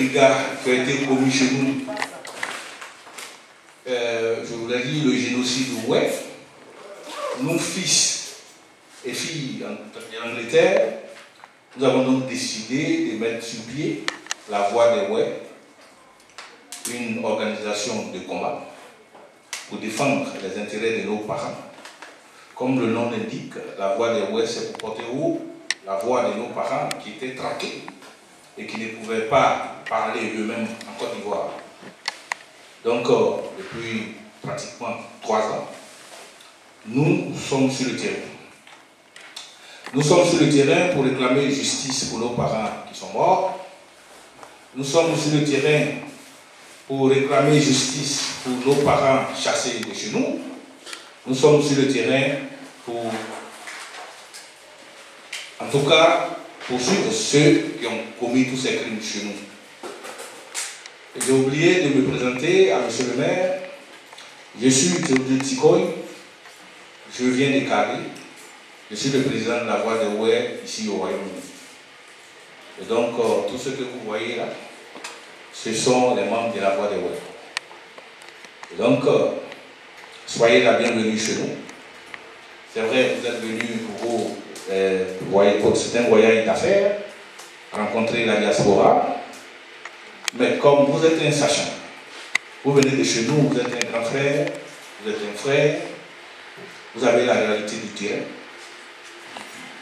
dégâts qui ont été commis chez nous, je vous l'ai dit, le génocide ouai, nous, fils et filles en Angleterre, nous avons donc décidé de mettre sur pied la Voix des Ouai, une organisation de combat pour défendre les intérêts de nos parents. Comme le nom l'indique, la Voix des Ouai, c'est pour porter haut la voix de nos parents qui étaient traqués et qui ne pouvaient pas parler eux-mêmes en Côte d'Ivoire. Donc, depuis pratiquement 3 ans, nous sommes sur le terrain. Nous sommes sur le terrain pour réclamer justice pour nos parents qui sont morts. Nous sommes sur le terrain pour réclamer justice pour nos parents chassés de chez nous. Nous sommes sur le terrain pour, en tout cas, poursuivre ceux qui ont commis tous ces crimes chez nous. J'ai oublié de me présenter à monsieur le maire. Je suis Théodule Tikoy, je viens de Carré. Je suis le président de la Voix des Ouai ici au Royaume-Uni. Et donc, tout ce que vous voyez là, ce sont les membres de la Voix des Ouai. Et donc, soyez la bienvenue chez nous. C'est vrai, vous êtes venus pour c'est un voyage d'affaires, rencontrer la diaspora. Mais comme vous êtes un sachant, vous venez de chez nous, vous êtes un grand frère, vous êtes un frère, vous avez la réalité du terrain.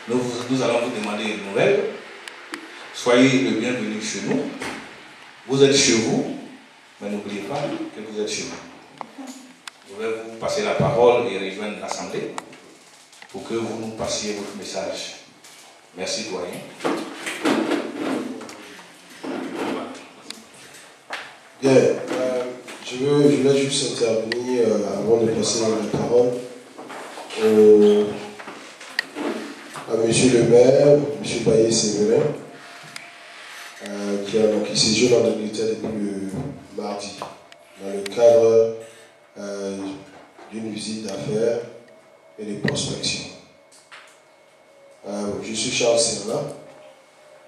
Nous allons vous demander une nouvelle. Soyez le bienvenu chez nous. Vous êtes chez vous, mais n'oubliez pas que vous êtes chez vous. Je vais vous passer la parole et rejoindre l'Assemblée pour que vous nous passiez votre message. Merci, doyen. Bien, je voulais juste intervenir avant de passer la parole à monsieur le maire, monsieur Baye Séverin, qui séjourne en Angleterre depuis le mardi, dans le cadre d'une visite d'affaires et de prospection. Je suis Charles Serna,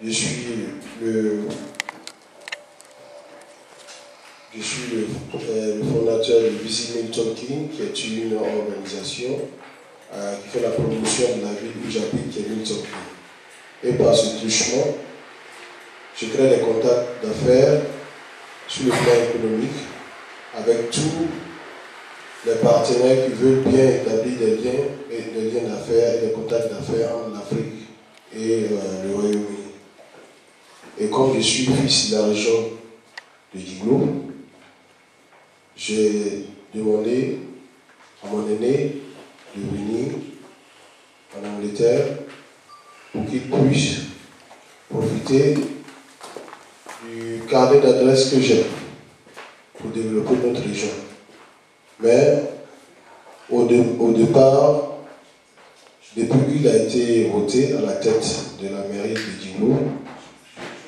je suis le fondateur de Visit Milton Keynes, qui est une organisation qui fait la promotion de la ville où j'habite, qui est Milton Keynes. Et par ce truchement, je crée des contacts d'affaires sur le plan économique avec tous les partenaires qui veulent bien établir des liens d'affaires et des contacts d'affaires entre l'Afrique et le Royaume-Uni. Et comme je suis fils d'un agent de Diglo, j'ai demandé à mon aîné de venir en Angleterre pour qu'il puisse profiter du carnet d'adresse que j'ai pour développer notre région. Mais au départ, depuis qu'il a été voté à la tête de la mairie de Diglo,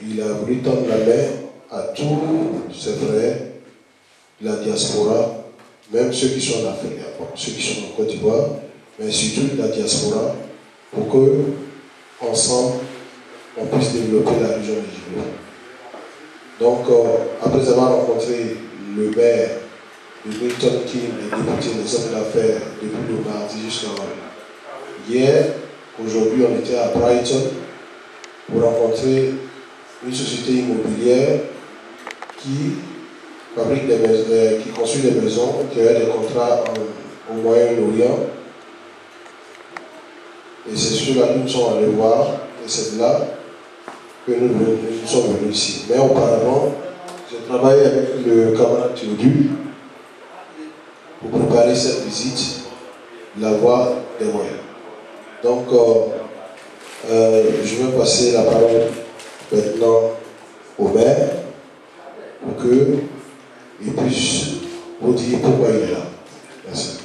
il a voulu tendre la main à tous ses frères, la diaspora, même ceux qui sont en Afrique, ceux qui sont en Côte d'Ivoire, mais surtout la diaspora, pour que, ensemble, on puisse développer la région de Diglo. Donc, après avoir rencontré le maire de Milton Keynes, les députés, les hommes d'affaires, depuis le mardi jusqu'à hier, aujourd'hui, on était à Brighton pour rencontrer une société immobilière qui fabrique des maisons, qui construit des maisons, qui a des contrats au Moyen-Orient. Et c'est ceux-là que nous sommes allés voir, et c'est là que nous sommes venus ici. Mais auparavant, j'ai travaillé avec le camarade Théodule pour préparer cette visite, la Voix des Ouai. Donc, je vais passer la parole maintenant au maire pour qu'il puisse vous dire pourquoi il est là. Merci.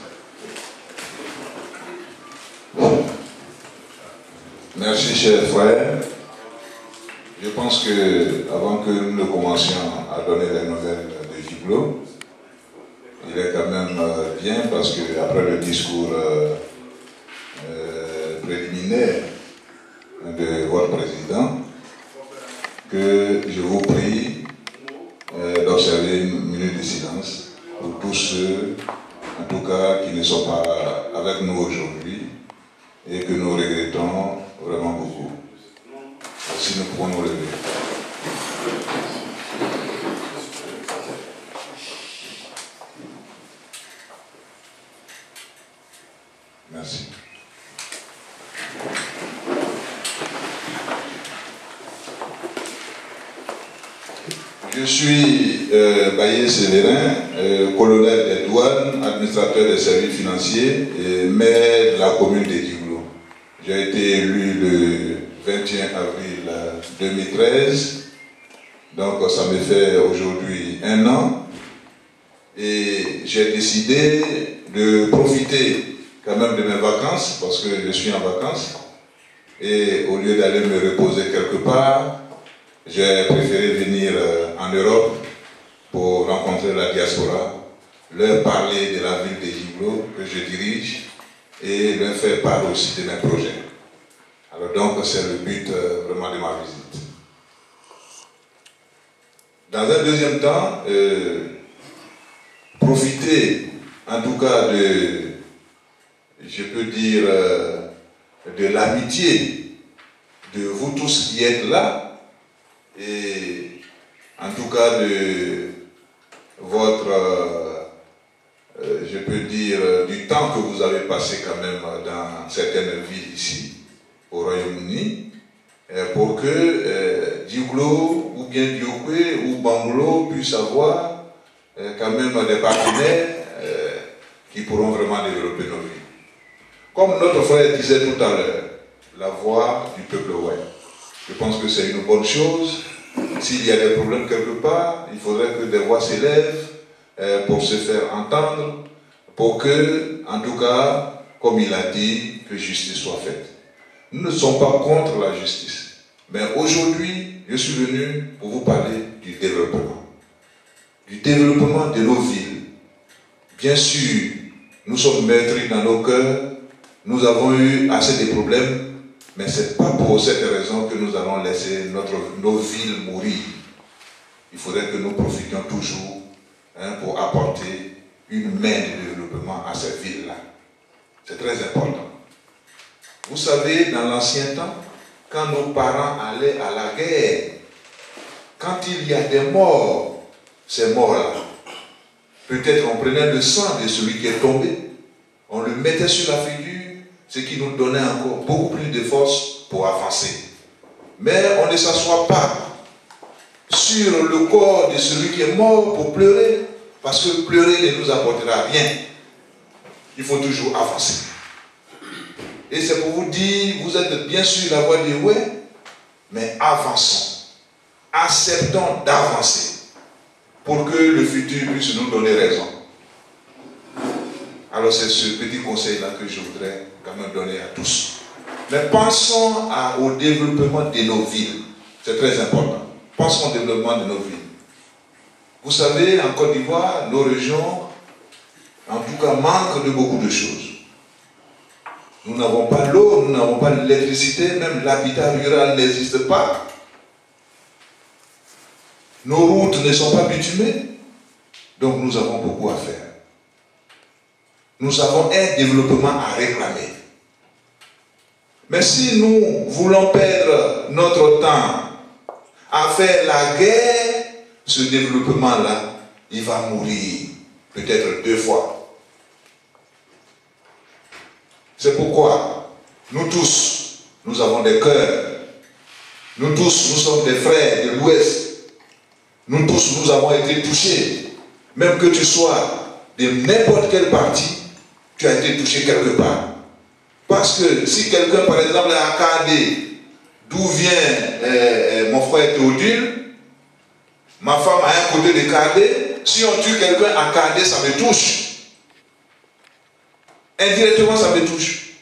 Merci, chers frères. Je pense que, avant que nous ne commencions à donner les nouvelles de Diglo, il est quand même bien, parce qu'après le discours préliminaire de votre président, que je vous prie silence pour tous ceux, en tout cas, qui ne sont pas avec nous aujourd'hui et que nous regrettons vraiment beaucoup. Si nous pouvons nous lever. Merci. Je suis Baye Sévérin, colonel des douanes, administrateur des services financiers et maire de la commune de Djiboulo. J'ai été élu le 21 avril 2013, donc ça me fait aujourd'hui 1 an et j'ai décidé de profiter quand même de mes vacances parce que je suis en vacances et au lieu d'aller me reposer quelque part, j'ai préféré venir en Europe pour rencontrer la diaspora, leur parler de la ville de Djiboulo que je dirige et leur faire part aussi de mes projets. Alors donc c'est le but vraiment de ma visite. Dans un deuxième temps, profiter en tout cas de, je peux dire, de l'amitié de vous tous qui êtes là, et en tout cas de votre, je peux dire, du temps que vous avez passé quand même dans certaines villes ici, au Royaume-Uni, pour que Djiboulo ou bien Diokwe ou Banglo puissent avoir quand même des partenaires qui pourront vraiment développer nos vies. Comme notre frère disait tout à l'heure, la voix du peuple ouest. Je pense que c'est une bonne chose. S'il y a des problèmes quelque part, il faudrait que des voix s'élèvent pour se faire entendre, pour que, en tout cas, comme il a dit, que justice soit faite. Nous ne sommes pas contre la justice. Mais aujourd'hui, je suis venu pour vous parler du développement. Du développement de nos villes. Bien sûr, nous sommes meurtris dans nos cœurs. Nous avons eu assez de problèmes. Mais ce n'est pas pour cette raison que nous allons laisser nos villes mourir. Il faudrait que nous profitions toujours pour apporter une main de développement à ces villes-là. C'est très important. Vous savez, dans l'ancien temps, quand nos parents allaient à la guerre, quand il y a des morts, ces morts-là, peut-être on prenait le sang de celui qui est tombé, on le mettait sur la figure, ce qui nous donnait encore beaucoup plus de force pour avancer. Mais on ne s'assoit pas sur le corps de celui qui est mort pour pleurer, parce que pleurer ne nous apportera rien. Il faut toujours avancer. Et c'est pour vous dire, vous êtes bien sûr la voie de ouais, mais avançons. Acceptons d'avancer pour que le futur puisse nous donner raison. Alors c'est ce petit conseil-là que je voudrais quand même donner à tous. Mais pensons au développement de nos villes. C'est très important. Pensons au développement de nos villes. Vous savez, en Côte d'Ivoire, nos régions, en tout cas, manquent de beaucoup de choses. Nous n'avons pas l'eau, nous n'avons pas l'électricité, même l'habitat rural n'existe pas. Nos routes ne sont pas bitumées, donc nous avons beaucoup à faire. Nous avons un développement à réclamer. Mais si nous voulons perdre notre temps à faire la guerre, ce développement-là, il va mourir peut-être 2 fois. C'est pourquoi nous tous, nous avons des cœurs. Nous tous, nous sommes des frères de l'Ouest. Nous tous, nous avons été touchés. Même que tu sois de n'importe quel parti, tu as été touché quelque part. Parce que si quelqu'un, par exemple, est à Kardé, d'où vient mon frère Théodule, ma femme à un côté de Kardé, si on tue quelqu'un à Kardé, ça me touche. Indirectement, ça me touche.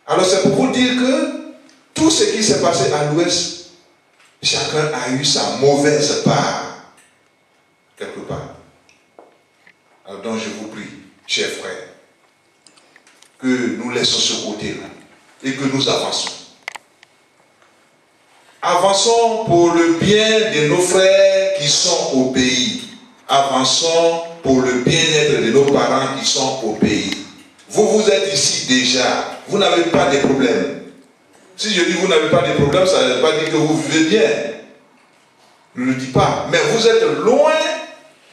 Alors c'est pour vous dire que tout ce qui s'est passé à l'Ouest, chacun a eu sa mauvaise part, quelque part. Alors donc je vous prie, chers frères, que nous laissons ce côté-là et que nous avançons. Avançons pour le bien de nos frères qui sont au pays. avançons pour le bien-être de nos parents qui sont au pays. Vous êtes ici déjà, vous n'avez pas de problème. Si je dis vous n'avez pas de problème, ça ne veut pas dire que vous vivez bien. Je ne le dis pas. Mais vous êtes loin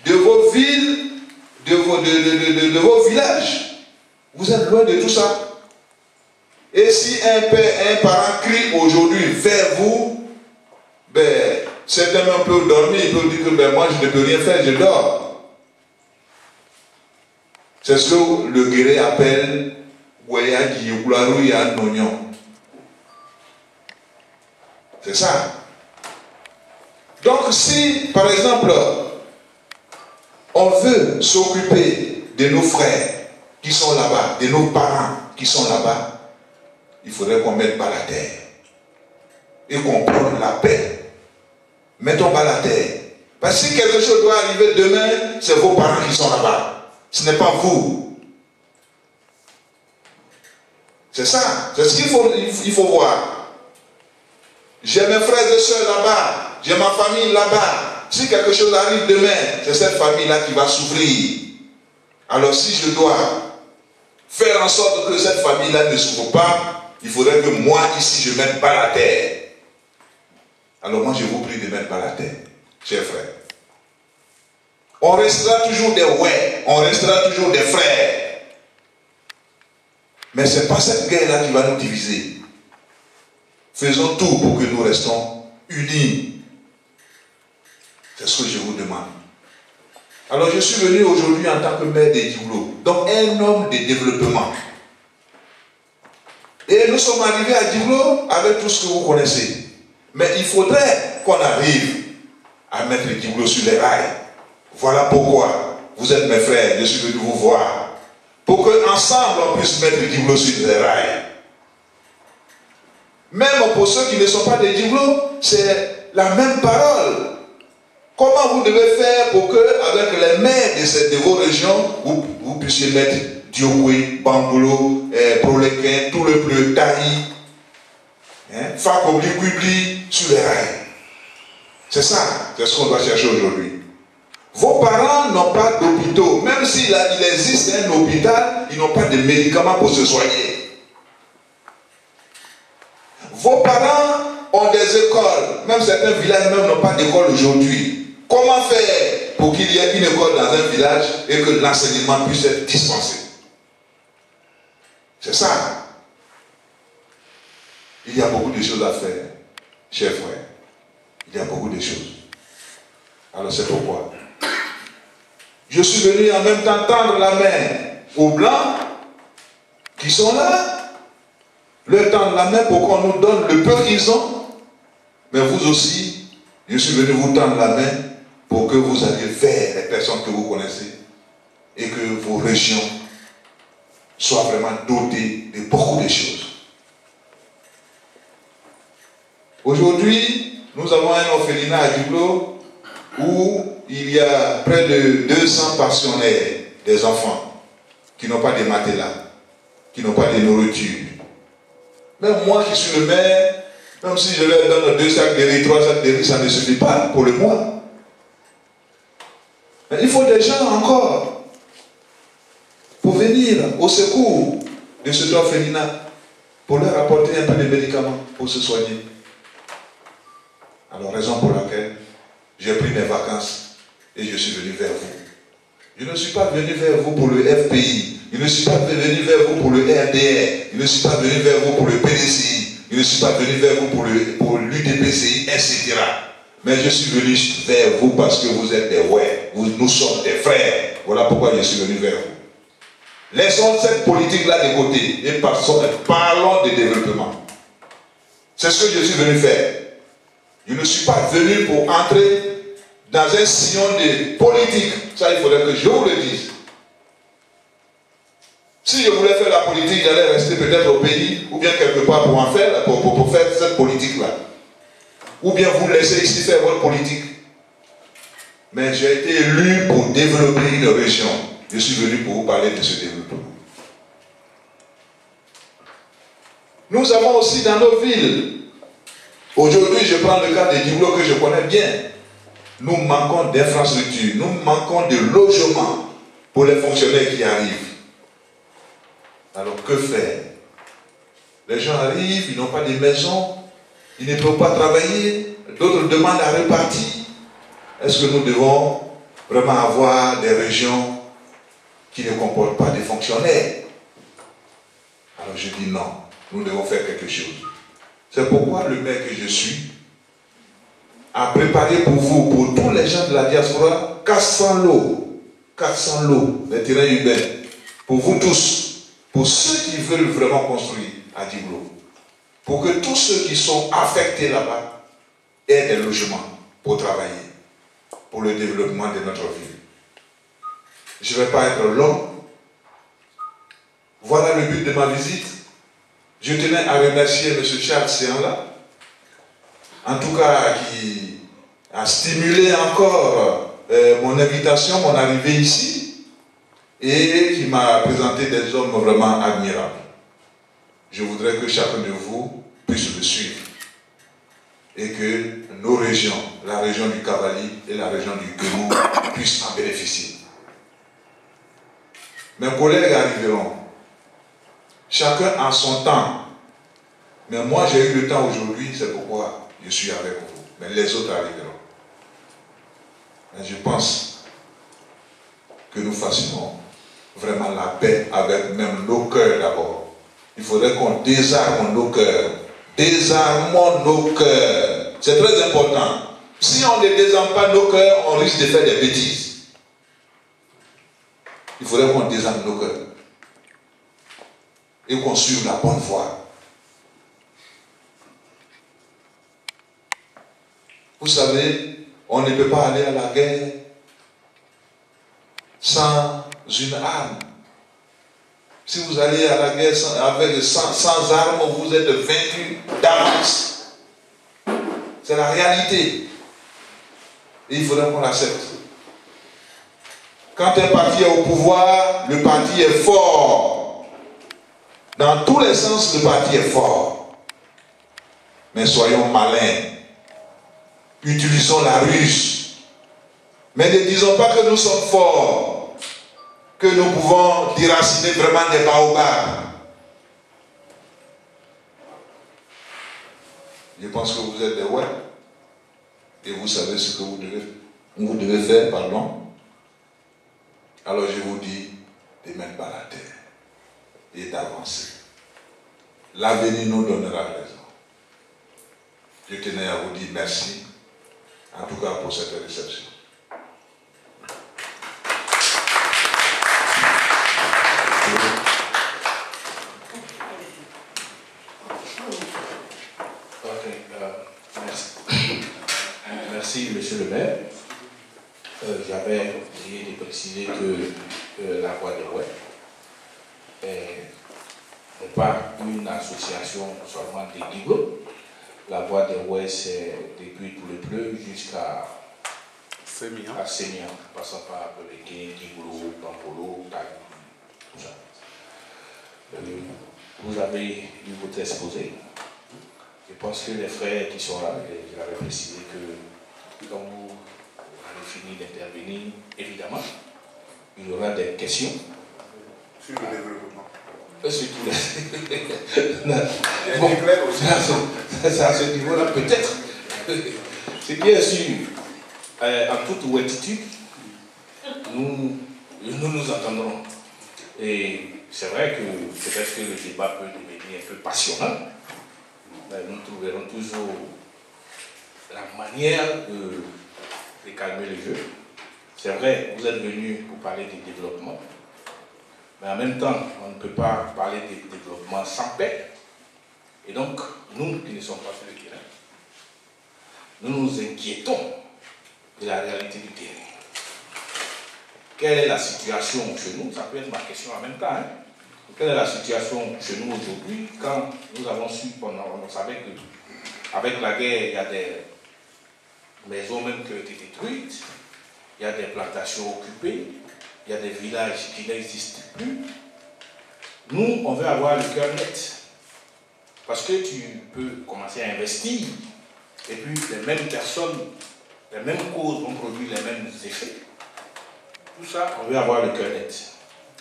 de vos villes, de vos villages. Vous êtes loin de tout ça. Et si un parent crie aujourd'hui vers vous, ben, certains même peuvent dormir, ils peuvent dire que ben, moi je ne peux rien faire, je dors. C'est ce que le guerrier appelle Weyadi Oularouya Nognon. C'est ça. Donc si, par exemple, on veut s'occuper de nos frères qui sont là-bas, de nos parents qui sont là-bas, il faudrait qu'on mette bas la terre et qu'on prenne la paix. Mettons bas la terre. Parce que si quelque chose doit arriver demain, c'est vos parents qui sont là-bas. Ce n'est pas vous. C'est ça. C'est ce qu'il faut voir. J'ai mes frères et soeurs là-bas. J'ai ma famille là-bas. Si quelque chose arrive demain, c'est cette famille-là qui va souffrir. Alors si je dois faire en sorte que cette famille-là ne souffre pas, il faudrait que moi, ici, je mette pas la terre. Alors moi, je vous prie de mettre pas la terre, chers frères. On restera toujours des ouais, on restera toujours des frères. Mais ce n'est pas cette guerre-là qui va nous diviser. Faisons tout pour que nous restons unis. C'est ce que je vous demande. Alors je suis venu aujourd'hui en tant que maire de Djiboulo, donc un homme de développement. Et nous sommes arrivés à Djiboulo avec tout ce que vous connaissez. Mais il faudrait qu'on arrive à mettre Djiboulo sur les rails. Voilà pourquoi vous êtes mes frères, je suis venu vous voir. Pour qu'ensemble on puisse mettre Djiboulo sur les rails. Même pour ceux qui ne sont pas de Djiboulo, c'est la même parole. Comment vous devez faire pour que, avec les maires de vos régions, vous puissiez mettre Diokwe, Bangolo, Prolequin, tout le bleu, Taï, Fakobli, Kwibli, sur les rails. C'est ça, c'est ce qu'on doit chercher aujourd'hui. Vos parents n'ont pas d'hôpitaux. Même s'il existe un hôpital, ils n'ont pas de médicaments pour se soigner. Vos parents ont des écoles. Même certains villages n'ont pas d'école aujourd'hui. Comment faire pour qu'il y ait une école dans un village et que l'enseignement puisse être dispensé? C'est ça. Il y a beaucoup de choses à faire, chers frères. Il y a beaucoup de choses. Alors c'est pourquoi je suis venu en même temps tendre la main aux Blancs qui sont là, leur tendre la main pour qu'on nous donne le peu qu'ils ont. Mais vous aussi, je suis venu vous tendre la main pour que vous alliez vers les personnes que vous connaissez et que vos régions soient vraiment dotées de beaucoup de choses. Aujourd'hui, nous avons un orphelinat à Djiboulo où il y a près de 200 pensionnaires, des enfants, qui n'ont pas de matelas, qui n'ont pas de nourriture. Même moi qui suis le maire, même si je leur donne 2 sacs de riz, 3 sacs de riz, ça ne suffit pas pour le mois. Mais il faut des gens encore pour venir au secours de cet orphelinat, pour leur apporter un peu de médicaments pour se soigner. Alors, raison pour laquelle j'ai pris mes vacances et je suis venu vers vous. Je ne suis pas venu vers vous pour le FPI, je ne suis pas venu vers vous pour le RDR, je ne suis pas venu vers vous pour le PDCI, je ne suis pas venu vers vous pour l'UDPCI, etc. Mais je suis venu vers vous parce que vous êtes des ouais, nous sommes des frères. Voilà pourquoi je suis venu vers vous. Laissons cette politique-là de côté et parlons de développement. C'est ce que je suis venu faire. Je ne suis pas venu pour entrer dans un sillon de politique. Ça, il faudrait que je vous le dise. Si je voulais faire la politique, j'allais rester peut-être au pays ou bien quelque part pour en faire, pour faire cette politique-là. Ou bien vous laissez ici faire votre politique. Mais j'ai été élu pour développer une région. Je suis venu pour vous parler de ce développement. Nous avons aussi dans nos villes, aujourd'hui je prends le cas de Djiboulo que je connais bien. nous manquons d'infrastructures, nous manquons de logements pour les fonctionnaires qui arrivent. Alors que faire? Les gens arrivent, ils n'ont pas de maison, ils ne peuvent pas travailler, d'autres demandent à repartir. Est-ce que nous devons vraiment avoir des régions qui ne comportent pas de fonctionnaires? Alors je dis non, nous devons faire quelque chose. C'est pourquoi le maire que je suis a préparé pour vous, pour tous les gens de la diaspora, 400 lots, des terrains urbains, pour vous tous, pour ceux qui veulent vraiment construire à Djiblo, pour que tous ceux qui sont affectés là-bas aient des logements pour travailler, pour le développement de notre ville. Je ne vais pas être long. Voilà le but de ma visite. Je tenais à remercier M. Charles Sianla, en tout cas qui a stimulé encore mon invitation, mon arrivée ici, et qui m'a présenté des hommes vraiment admirables. Je voudrais que chacun de vous puisse le suivre et que nos régions, la région du Cavali et la région du Kémou, puissent en bénéficier. Mes collègues arriveront, chacun en son temps. Mais moi j'ai eu le temps aujourd'hui, c'est pourquoi je suis avec vous. Mais les autres arriveront. Mais je pense que nous fassions vraiment la paix avec même nos cœurs d'abord. Il faudrait qu'on désarme nos cœurs. Désarmons nos cœurs. C'est très important. Si on ne désarme pas nos cœurs, on risque de faire des bêtises. Il faudrait qu'on désarme nos cœurs. Et qu'on suive la bonne voie. Vous savez, on ne peut pas aller à la guerre sans une arme. Si vous allez à la guerre sans armes, vous êtes vaincu d'avance. C'est la réalité. Et il faudrait qu'on l'accepte. Quand un parti est au pouvoir, le parti est fort. Dans tous les sens, le parti est fort. Mais soyons malins. Utilisons la ruse. Mais ne disons pas que nous sommes forts. Que nous pouvons déraciner vraiment des baobabs. Je pense que vous êtes des ouais. Et vous savez ce que vous devez faire, pardon. Alors je vous dis de mettre par la terre et d'avancer. L'avenir nous donnera raison. Je tenais à vous dire merci, en tout cas pour cette réception. Merci, monsieur le maire. J'avais oublié de préciser que la Voix des Ouè n'est pas une association seulement des Djiblo. La Voix des Ouè, c'est depuis tout le Pleu jusqu'à Sémian, passant par Pélégué, Djiblo, Pampolo, Taï, tout ça. Vous avez eu votre exposé. Je pense que les frères qui sont là, j'avais précisé que quand vous avez fini d'intervenir, évidemment, il y aura des questions. Sur le développement. Surtout bon, c'est à ce niveau-là, peut-être. C'est bien sûr, en toute ouverture, nous nous entendrons. Et c'est vrai que peut-être que le débat peut devenir un peu passionnant. Mais nous trouverons toujours la manière de calmer le jeu. C'est vrai, vous êtes venus pour parler du développement, mais en même temps, on ne peut pas parler de développement sans paix. Et donc, nous qui ne sommes pas sur le terrain, nous nous inquiétons de la réalité du terrain. Quelle est la situation chez nous? Ça peut être ma question en même temps. Hein? Quelle est la situation chez nous aujourd'hui quand nous avons su, on savait qu'avec la guerre, il y a des maisons même qui ont été détruites, il y a des plantations occupées, il y a des villages qui n'existent plus. Nous, on veut avoir le cœur net. Parce que tu peux commencer à investir et puis les mêmes personnes les mêmes causes vont produire les mêmes effets. Tout ça, on veut avoir le cœur net.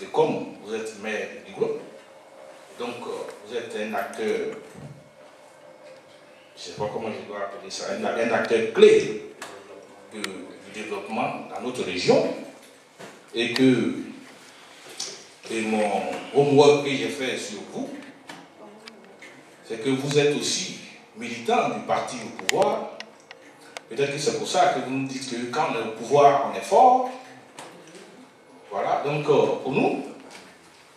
Et comme vous êtes maire du groupe, donc vous êtes un acteur, je ne sais pas comment je dois appeler ça, un acteur clé du développement dans notre région, et mon homework que j'ai fait sur vous, c'est que vous êtes aussi militant du parti au pouvoir. Peut-être que c'est pour ça que vous nous dites que quand on est au pouvoir, on est fort. Voilà, donc pour nous,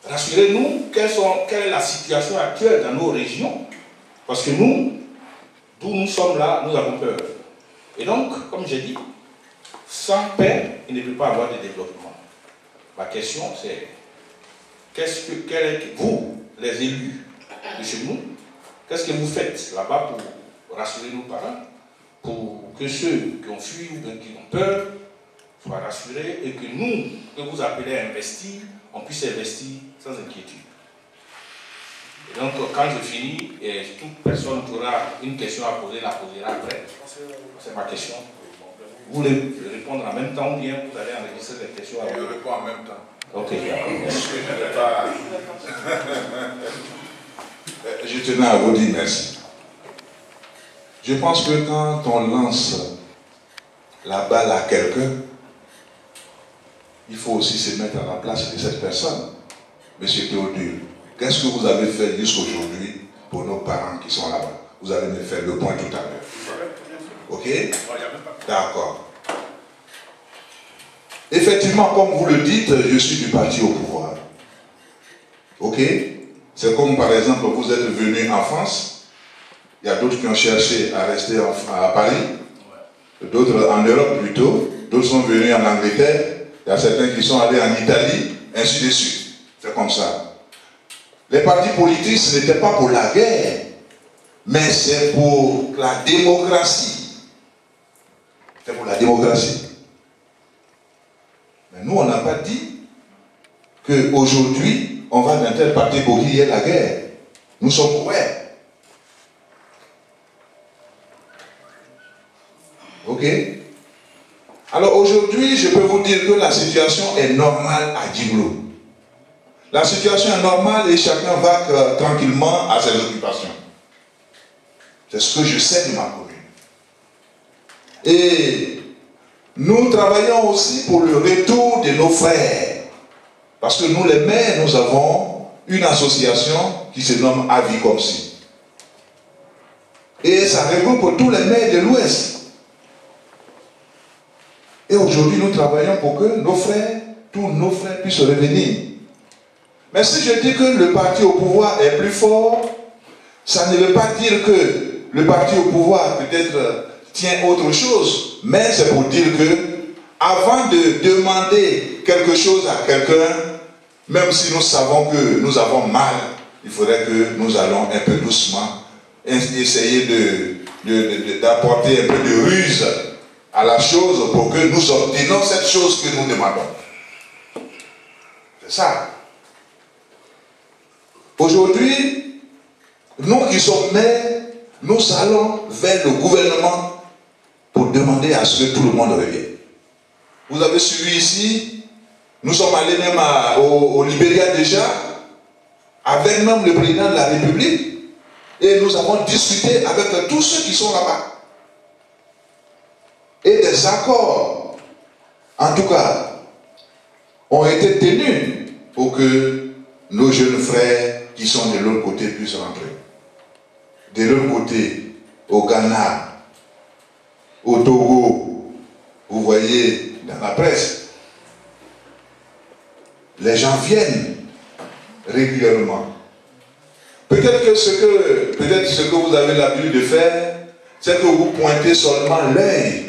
rassurez-nous, quelle est la situation actuelle dans nos régions, parce que nous, d'où nous sommes là, nous avons peur. Et donc, comme j'ai dit, sans paix, il ne peut pas avoir de développement. Ma question, c'est, vous, les élus de chez nous, qu'est-ce que vous faites là-bas pour rassurer nos parents, pour que ceux qui ont fui ou qui ont peur soient rassurés et que nous, que vous appelez à investir, on puisse investir sans inquiétude. Et donc, quand je finis, et toute personne qui aura une question à poser, la posera après. C'est ma question. Vous voulez répondre en même temps ou bien vous allez enregistrer les questions avant? Je réponds en même temps. Ok, Je tenais à vous dire merci. Je pense que quand on lance la balle à quelqu'un, il faut aussi se mettre à la place de cette personne. Monsieur Théodule, qu'est-ce que vous avez fait jusqu'aujourd'hui pour nos parents qui sont là-bas? Vous allez me faire le point tout à l'heure. Ok? D'accord. Effectivement, comme vous le dites, je suis du parti au pouvoir. Ok? C'est comme par exemple, vous êtes venu en France, il y a d'autres qui ont cherché à rester à Paris, d'autres en Europe plutôt, d'autres sont venus en Angleterre, il y a certains qui sont allés en Italie, ainsi de suite. C'est comme ça. Les partis politiques, ce n'était pas pour la guerre, mais c'est pour la démocratie. C'est pour la démocratie. Mais nous, on n'a pas dit qu'aujourd'hui, on va dans tel parti pour qu'il y ait la guerre. Nous sommes ouverts. Ok? Alors aujourd'hui, je peux vous dire que la situation est normale à Djiblo. La situation est normale et chacun va tranquillement à ses occupations. C'est ce que je sais de ma commune. Et nous travaillons aussi pour le retour de nos frères. Parce que nous, les maires, nous avons une association qui se nomme Avicomsi. Et ça regroupe tous les maires de l'Ouest. Et aujourd'hui, nous travaillons pour que nos frères, tous nos frères puissent revenir. Mais si je dis que le parti au pouvoir est plus fort, ça ne veut pas dire que le parti au pouvoir peut-être tient autre chose, mais c'est pour dire que avant de demander quelque chose à quelqu'un, même si nous savons que nous avons mal, il faudrait que nous allons un peu doucement essayer d'apporter un peu de ruse à la chose pour que nous obtenions cette chose que nous demandons. C'est ça. Aujourd'hui, nous qui sommes maires, nous allons vers le gouvernement pour demander à ce que tout le monde revienne. Vous avez suivi ici, nous sommes allés même au Libéria déjà, avec même le président de la République, et nous avons discuté avec tous ceux qui sont là-bas. Et des accords, en tout cas, ont été tenus pour que nos jeunes frères qui sont de l'autre côté puissent rentrer. De l'autre côté, au Ghana, au Togo, vous voyez dans la presse, les gens viennent régulièrement. Peut-être que ce que vous avez l'habitude de faire, c'est que vous pointez seulement l'œil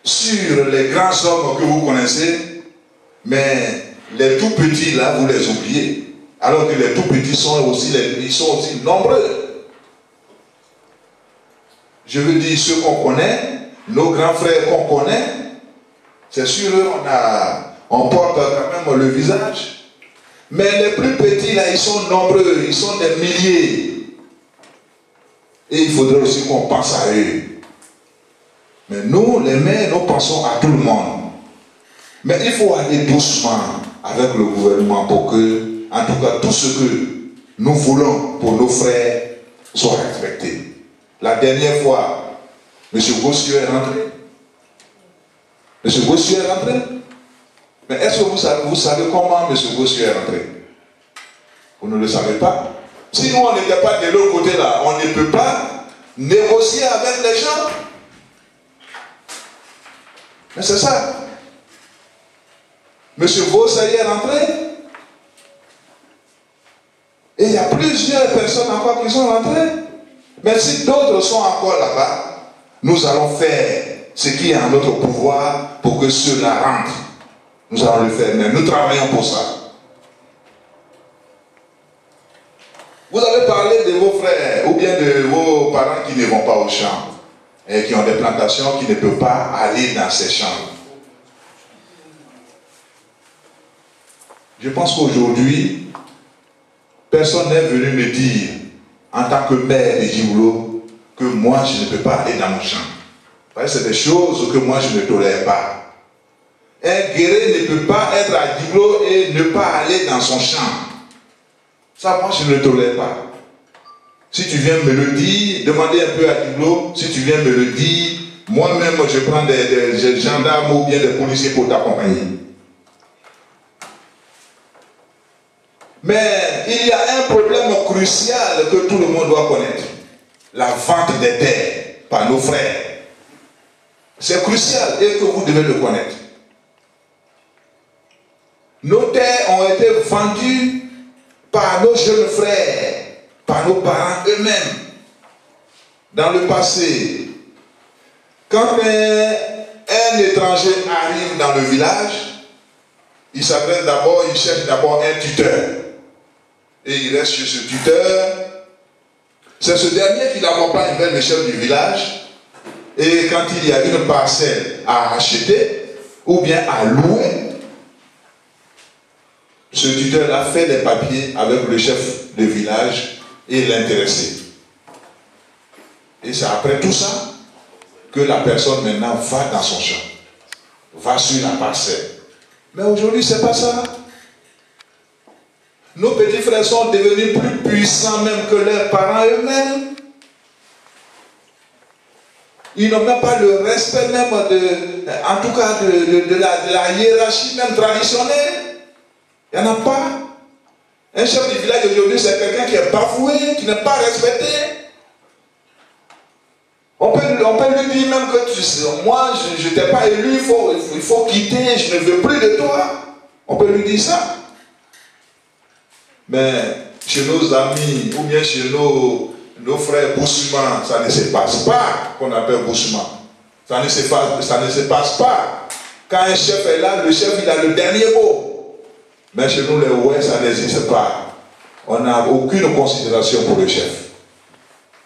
sur les grands hommes que vous connaissez, mais les tout petits là, vous les oubliez. Alors que les tout petits sont aussi nombreux. Je veux dire, ceux qu'on connaît, nos grands frères qu'on connaît, c'est sûr, on porte quand même le visage. Mais les plus petits là, ils sont nombreux, ils sont des milliers. Et il faudrait aussi qu'on pense à eux. Mais nous, les mères, nous pensons à tout le monde. Mais il faut aller doucement avec le gouvernement pour que, en tout cas, tout ce que nous voulons pour nos frères soit respecté. La dernière fois, M. Gossieux est rentré. M. Gossieux est rentré. Mais est-ce que vous savez comment M. Gossieux est rentré? Vous ne le savez pas. Si nous, on n'était pas de l'autre côté là, on ne peut pas négocier avec les gens. Mais c'est ça. M. Gossieux est rentré. Et il y a plusieurs personnes encore qui sont rentrées. Mais si d'autres sont encore là-bas, nous allons faire ce qui est en notre pouvoir pour que ceux-là rentrent. Nous allons le faire, mais nous travaillons pour ça. Vous avez parlé de vos frères ou bien de vos parents qui ne vont pas au champ et qui ont des plantations qui ne peuvent pas aller dans ces champs. Je pense qu'aujourd'hui, personne n'est venu me dire, en tant que maire de Djiboulo, que moi je ne peux pas aller dans mon champ. Parce que c'est des choses que moi je ne tolère pas. Un guerrier ne peut pas être à Djiboulo et ne pas aller dans son champ. Ça, moi je ne le tolère pas. Si tu viens me le dire, demandez un peu à Djiboulo, si tu viens me le dire, moi-même je prends des gendarmes ou bien des policiers pour t'accompagner. Mais il y a un problème crucial que tout le monde doit connaître. La vente des terres par nos frères. C'est crucial et que vous devez le connaître. Nos terres ont été vendues par nos jeunes frères, par nos parents eux-mêmes. Dans le passé, quand un étranger arrive dans le village, il s'adresse d'abord, il cherche d'abord un tuteur. Et il reste chez ce tuteur. C'est ce dernier qui l'accompagne vers le chef du village. Et quand il y a une parcelle à acheter ou bien à louer, ce tuteur a fait les papiers avec le chef de village et l'intéressé. Et c'est après tout ça que la personne maintenant va dans son champ, va sur la parcelle. Mais aujourd'hui, c'est pas ça. Nos petits frères sont devenus plus puissants même que leurs parents eux-mêmes. Ils n'ont même pas le respect même en tout cas de la hiérarchie même traditionnelle. Il n'y en a pas. Un chef du village aujourd'hui, c'est quelqu'un qui est bafoué, qui n'est pas respecté. On peut lui dire même que moi, je ne t'ai pas élu, il faut quitter, je ne veux plus de toi. On peut lui dire ça. Mais chez nos amis ou bien chez nos frères Boussouman, ça ne se passe pas qu'on appelle Boussouman. Ça ne se passe pas. Quand un chef est là, le chef il a le dernier mot. Mais chez nous, les Ouest, ça n'existe pas. On n'a aucune considération pour le chef.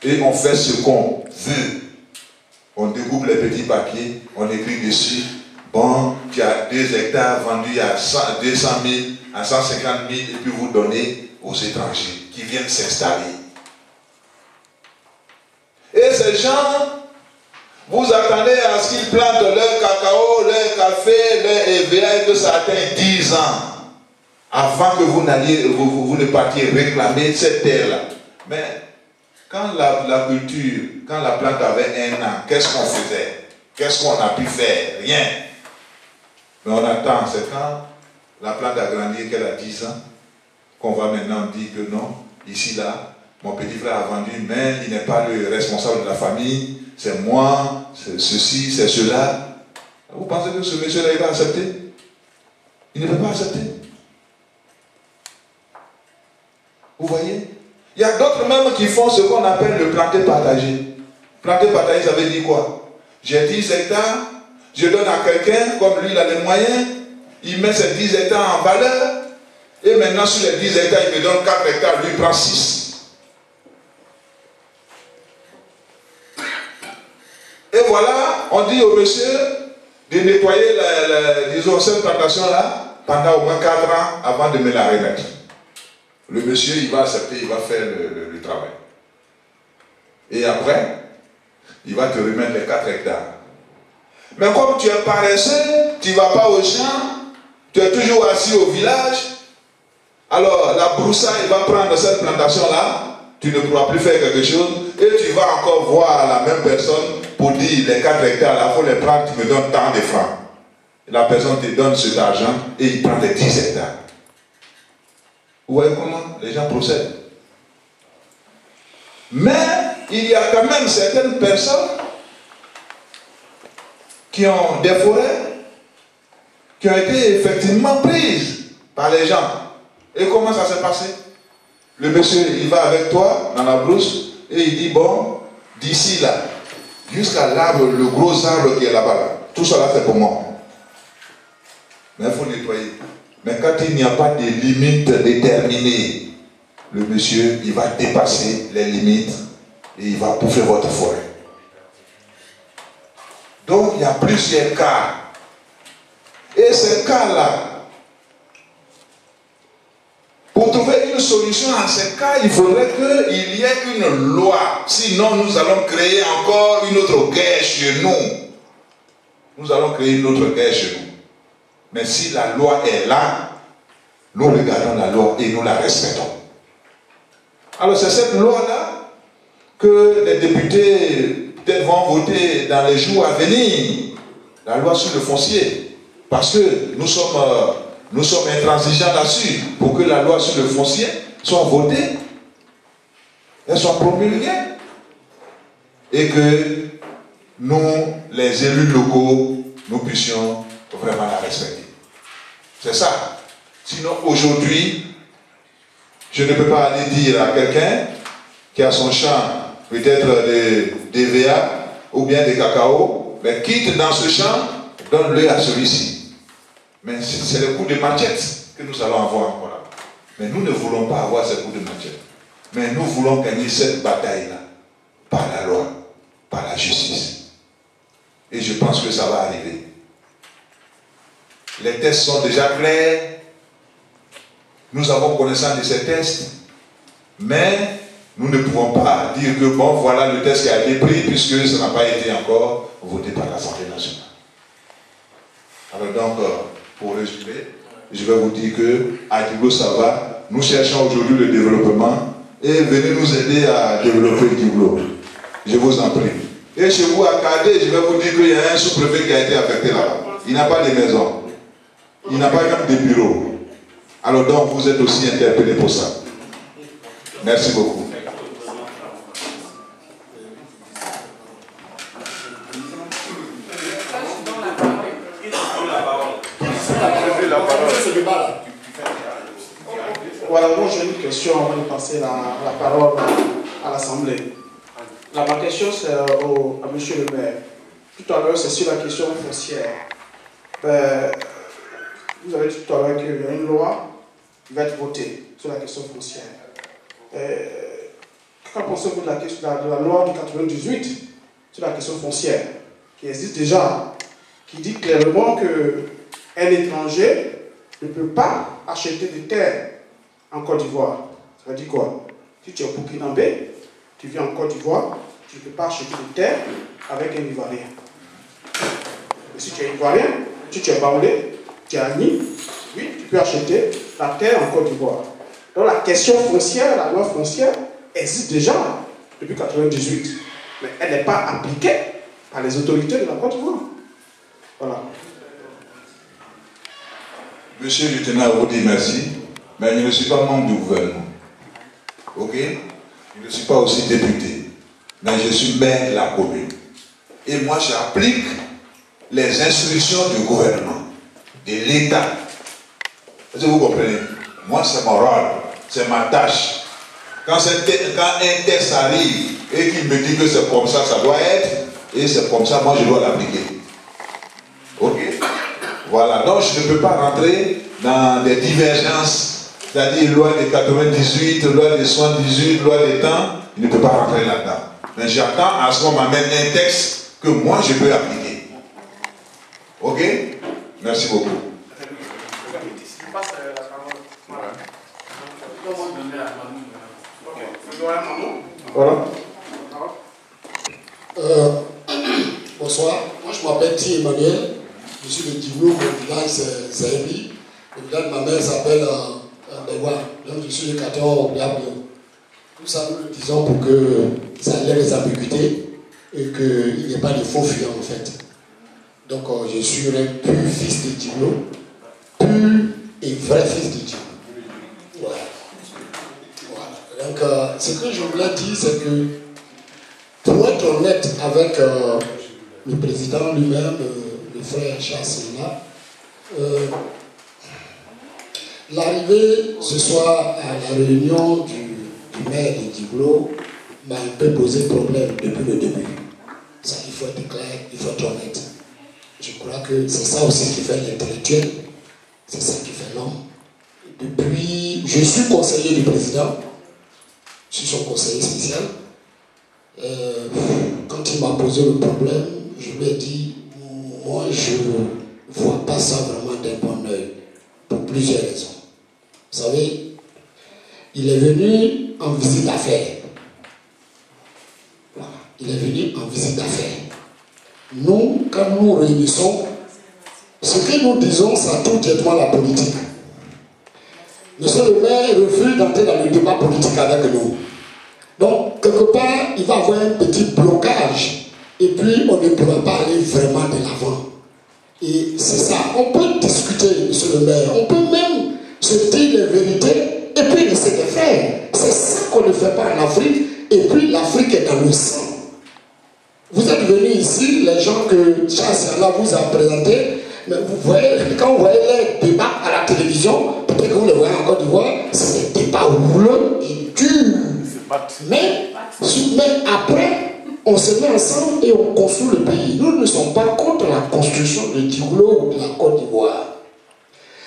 Et on fait ce qu'on veut. On découpe les petits papiers, on écrit dessus. Bon, tu as 2 hectares vendus à 200 000, à 150 000, et puis vous donnez aux étrangers qui viennent s'installer. Et ces gens, vous attendez à ce qu'ils plantent leur cacao, leur café, leur EVA et que ça atteigne 10 ans avant que vous ne partiez réclamer cette terre-là. Mais quand la culture, quand la plante avait 1 an, qu'est-ce qu'on faisait? Qu'est-ce qu'on a pu faire? Rien. Mais on attend, c'est quand la plante a grandi, qu'elle a 10 ans, qu'on va maintenant dire que non, ici, là, mon petit frère a vendu, mais il n'est pas le responsable de la famille, c'est moi, c'est ceci, c'est cela. Vous pensez que ce monsieur-là, il va accepter? Il ne peut pas accepter. Vous voyez? Il y a d'autres même qui font ce qu'on appelle le planter partagé. Planter partagé, ça veut dire quoi? J'ai 10 hectares, je donne à quelqu'un, comme lui il a les moyens, il met ses 10 hectares en valeur, et maintenant sur les 10 hectares, il me donne 4 hectares, lui il prend 6. Et voilà, on dit au monsieur de nettoyer disons, cette plantation-là pendant au moins 4 ans avant de me la remettre. Le monsieur, il va accepter, il va faire le travail. Et après, il va te remettre les 4 hectares. Mais comme tu es paresseux, tu ne vas pas au champ, tu es toujours assis au village, alors la broussaille va prendre cette plantation-là, tu ne pourras plus faire quelque chose, et tu vas encore voir la même personne pour dire les 4 hectares, il faut les prendre, tu me donnes tant de francs. La personne te donne cet argent et il prend les 10 hectares. Vous voyez comment les gens procèdent. Mais il y a quand même certaines personnes qui ont des forêts qui ont été effectivement prises par les gens. Et comment ça s'est passé? Le monsieur, il va avec toi dans la brousse et il dit, bon, d'ici là, jusqu'à l'arbre, le gros arbre qui est là-bas, là, tout ça là c'est pour moi. Mais il faut nettoyer. Mais quand il n'y a pas de limites déterminées, le monsieur, il va dépasser les limites et il va bouffer votre forêt. Donc, il y a plusieurs cas. Et ces cas-là, pour trouver une solution à ces cas, il faudrait qu'il y ait une loi. Sinon, nous allons créer encore une autre guerre chez nous. Nous allons créer une autre guerre chez nous. Mais si la loi est là, nous regardons la loi et nous la respectons. Alors c'est cette loi-là que les députés peut-être vont voter dans les jours à venir. La loi sur le foncier. Parce que nous sommes intransigeants là-dessus pour que la loi sur le foncier soit votée, elle soit promulguée. Et que nous, les élus locaux, nous puissions vraiment la respecter. C'est ça. Sinon, aujourd'hui, je ne peux pas aller dire à quelqu'un qui a son champ, peut-être des VA ou bien des cacao, mais quitte dans ce champ, donne-le à celui-ci. Mais c'est le coup de machette que nous allons avoir encore là. Mais nous ne voulons pas avoir ce coup de machette. Mais nous voulons gagner cette bataille-là par la loi, par la justice. Et je pense que ça va arriver. Les tests sont déjà clairs. Nous avons connaissance de ces tests. Mais nous ne pouvons pas dire que bon, voilà le test qui a été pris puisque ça n'a pas été encore voté par l'Assemblée nationale. Alors donc, pour résumer, je vais vous dire que à Djiblo ça va. Nous cherchons aujourd'hui le développement et venez nous aider à développer Djiblo. Je vous en prie. Et chez vous à Kadé, je vais vous dire qu'il y a un sous-préfet qui a été affecté là-bas. Il n'a pas de maison. Il n'a pas même de bureau. Alors donc, vous êtes aussi interpellés pour ça. Merci beaucoup. Voilà, moi j'ai une question avant de passer la parole à l'Assemblée. Ma question c'est à M. le maire. Tout à l'heure, c'est sur la question foncière. Vous avez dit tout à l'heure qu'il y a une loi qui va être votée sur la question foncière. Qu'en pensez-vous de la loi de 98 sur la question foncière, qui existe déjà, qui dit clairement qu'un étranger ne peut pas acheter des terres en Côte d'Ivoire? Ça veut dire quoi? Si tu es burkinabé, tu vis en Côte d'Ivoire, tu ne peux pas acheter des terres avec un Ivoirien. Et si tu es Ivoirien, si tu es baoulé, tu es ami, oui, tu peux acheter la terre en Côte d'Ivoire. Donc la question foncière, la loi foncière, existe déjà depuis 1998. Mais elle n'est pas appliquée par les autorités de la Côte d'Ivoire. Voilà. Monsieur, je tenais à vous dire merci, mais je ne suis pas membre du gouvernement. Ok? Je ne suis pas aussi député, mais je suis maire de la commune. Et moi, j'applique les instructions du gouvernement, de l'État. Est-ce que vous comprenez? Moi, c'est mon rôle, c'est ma tâche. Quand un texte arrive et qu'il me dit que c'est comme ça doit être, et c'est comme ça, moi, je dois l'appliquer. Ok? Voilà, donc je ne peux pas rentrer dans des divergences, c'est-à-dire loi de 98, loi de 78, loi des temps, je ne peux pas rentrer là-dedans. Mais j'attends à ce qu'on m'amène un texte que moi je peux appliquer. Ok? Merci beaucoup. Voilà. Bonsoir. Moi je m'appelle Thi Emmanuel. Je suis de Djiblo, mon village c'est Zaïbi. Le village de ma mère s'appelle Bewa. Donc je suis le 14 au Diable. Tout ça, nous le disons pour que ça enlève les ambiguïtés et qu'il n'y ait pas de faux fuyants en fait. Donc je suis un pur fils de Djiblo, pur et vrai fils de Djiblo. Voilà. Voilà. Donc ce que je voulais dire, c'est que pour être honnête avec le président lui-même, le frère Charles Sénat, l'arrivée ce soir à la réunion du maire de Djiblo m'a un peu posé problème depuis le début. Ça, il faut être clair, il faut être honnête. Je crois que c'est ça aussi qui fait l'intellectuel, c'est ça qui fait l'homme. Depuis, je suis conseiller du président, je suis son conseiller spécial. Quand il m'a posé le problème, je lui ai dit, moi je ne vois pas ça vraiment d'un bon oeil, pour plusieurs raisons. Vous savez, il est venu en visite d'affaires. Voilà. Il est venu en visite d'affaires. Nous, quand nous nous réunissons, ce que nous disons, ça touche directement la politique. Monsieur le maire refuse d'entrer dans le débat politique avec nous. Donc, quelque part, il va y avoir un petit blocage. Et puis, on ne pourra pas aller vraiment de l'avant. Et c'est ça. On peut discuter, monsieur le maire. On peut même se dire les vérités et puis laisser les faire. C'est ça qu'on ne fait pas en Afrique. Et puis, l'Afrique est dans le sang. Vous êtes venus ici, les gens que Charles Sénat vous a présentés, mais vous voyez, quand vous voyez les débats à la télévision, peut-être que vous les voyez en Côte d'Ivoire, c'est des débats houleux et durs. Mais après, on se met ensemble et on construit le pays. Nous ne sommes pas contre la construction de Djiblo ou de la Côte d'Ivoire.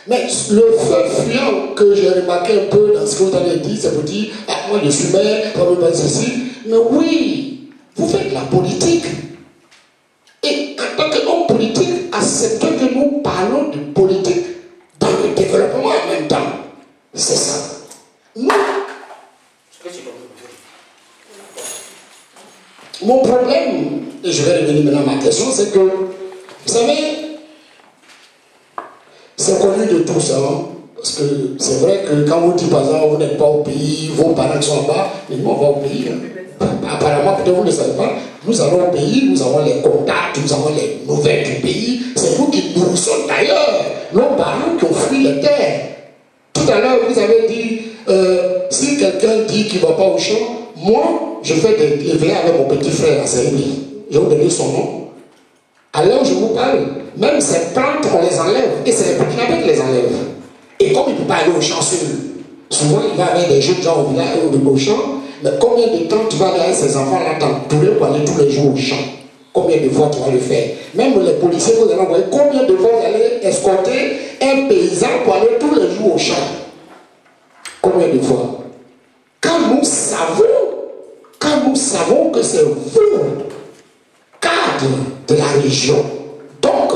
Mais le feu fuyant que j'ai remarqué un peu dans ce que vous avez dit, c'est vous dire, ah, moi je suis maire, moi je pense ceci. Mais oui, vous faites la politique. Et en tant qu'homme politique, acceptez que nous parlons de politique dans le développement en même temps. C'est ça. Non. Mon problème, et je vais revenir maintenant à ma question, c'est que, vous savez, c'est connu de tous, hein, parce que c'est vrai que quand vous dites par exemple, vous n'êtes pas au pays, vos parents sont là-bas, mais nous on va au pays. Hein. Apparemment, peut-être vous ne le savez pas, nous allons au pays, nous avons les contacts, nous avons les nouvelles du pays, c'est nous qui nourrissons d'ailleurs nos parents qui ont fui les terres. Tout à l'heure, vous avez dit, si quelqu'un dit qu'il ne va pas au champ, moi, je fais des éveillés avec mon petit frère à Saint-Louis. Je vais vous donner son nom. À l'heure où je vous parle, même ces plantes, on les enlève. Et c'est les Burkinabés qui les enlèvent. Et comme il ne peut pas aller au champ seul, souvent il va avec des jeunes gens au village ou au champ, mais combien de temps tu vas aller avec ces enfants-là t'entourer pour aller tous les jours au champ? Combien de fois tu vas le faire? Même les policiers, vous allez envoyer combien de fois vous allez escorter un paysan pour aller tous les jours au champ? Combien de fois? Quand nous savons que c'est vous, cadre de la région, donc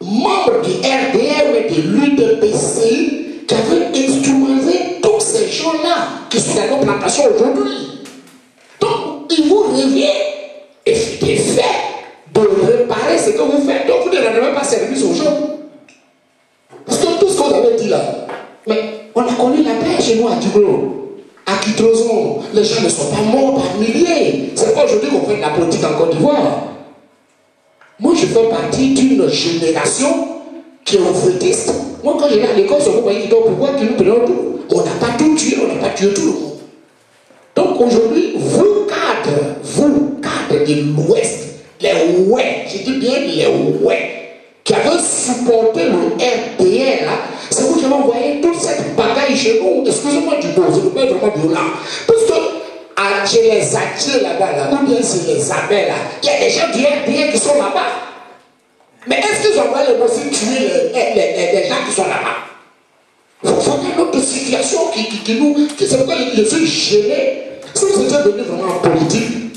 membre du RDR et de l'UDPC, qui avait instrumentalisé tous ces gens-là qui sont dans nos plantations aujourd'hui. Donc, il vous revient, et c'est fait, de réparer ce que vous faites. Donc, vous ne rendez pas service aux gens. Parce que tout ce que vous avez dit là, mais on a connu la paix chez nous à Djiblo. À Kitrozon, les gens ne sont pas morts par milliers. C'est pas aujourd'hui qu'on fait de la politique en Côte d'Ivoire. Moi, je fais partie d'une génération qui est ouvritiste. Moi, quand j'étais à l'école, c'est vous voyez, pourquoi qu'ils nous prenons tout? On n'a pas tout tué, on n'a pas tué tout le monde. Donc aujourd'hui, vous cadres de l'Ouest, les ouais, je dis bien les ouais, qui avaient supporté le RDR, là, c'est vous qui avez envoyé toute cette bagaille chez nous. Excusez-moi du mot, c'est pas vraiment violent. Parce que chez les Atiers là-bas, là, ou bien c'est les Abel, là, il y a des gens du RDR qui sont là-bas. Mais est-ce qu'ils ont envoyé les aussi tuer les gens qui sont là-bas? Voilà notre situation qui nous. C'est pourquoi je suis gêné. Si vous étiez venu vraiment en politique,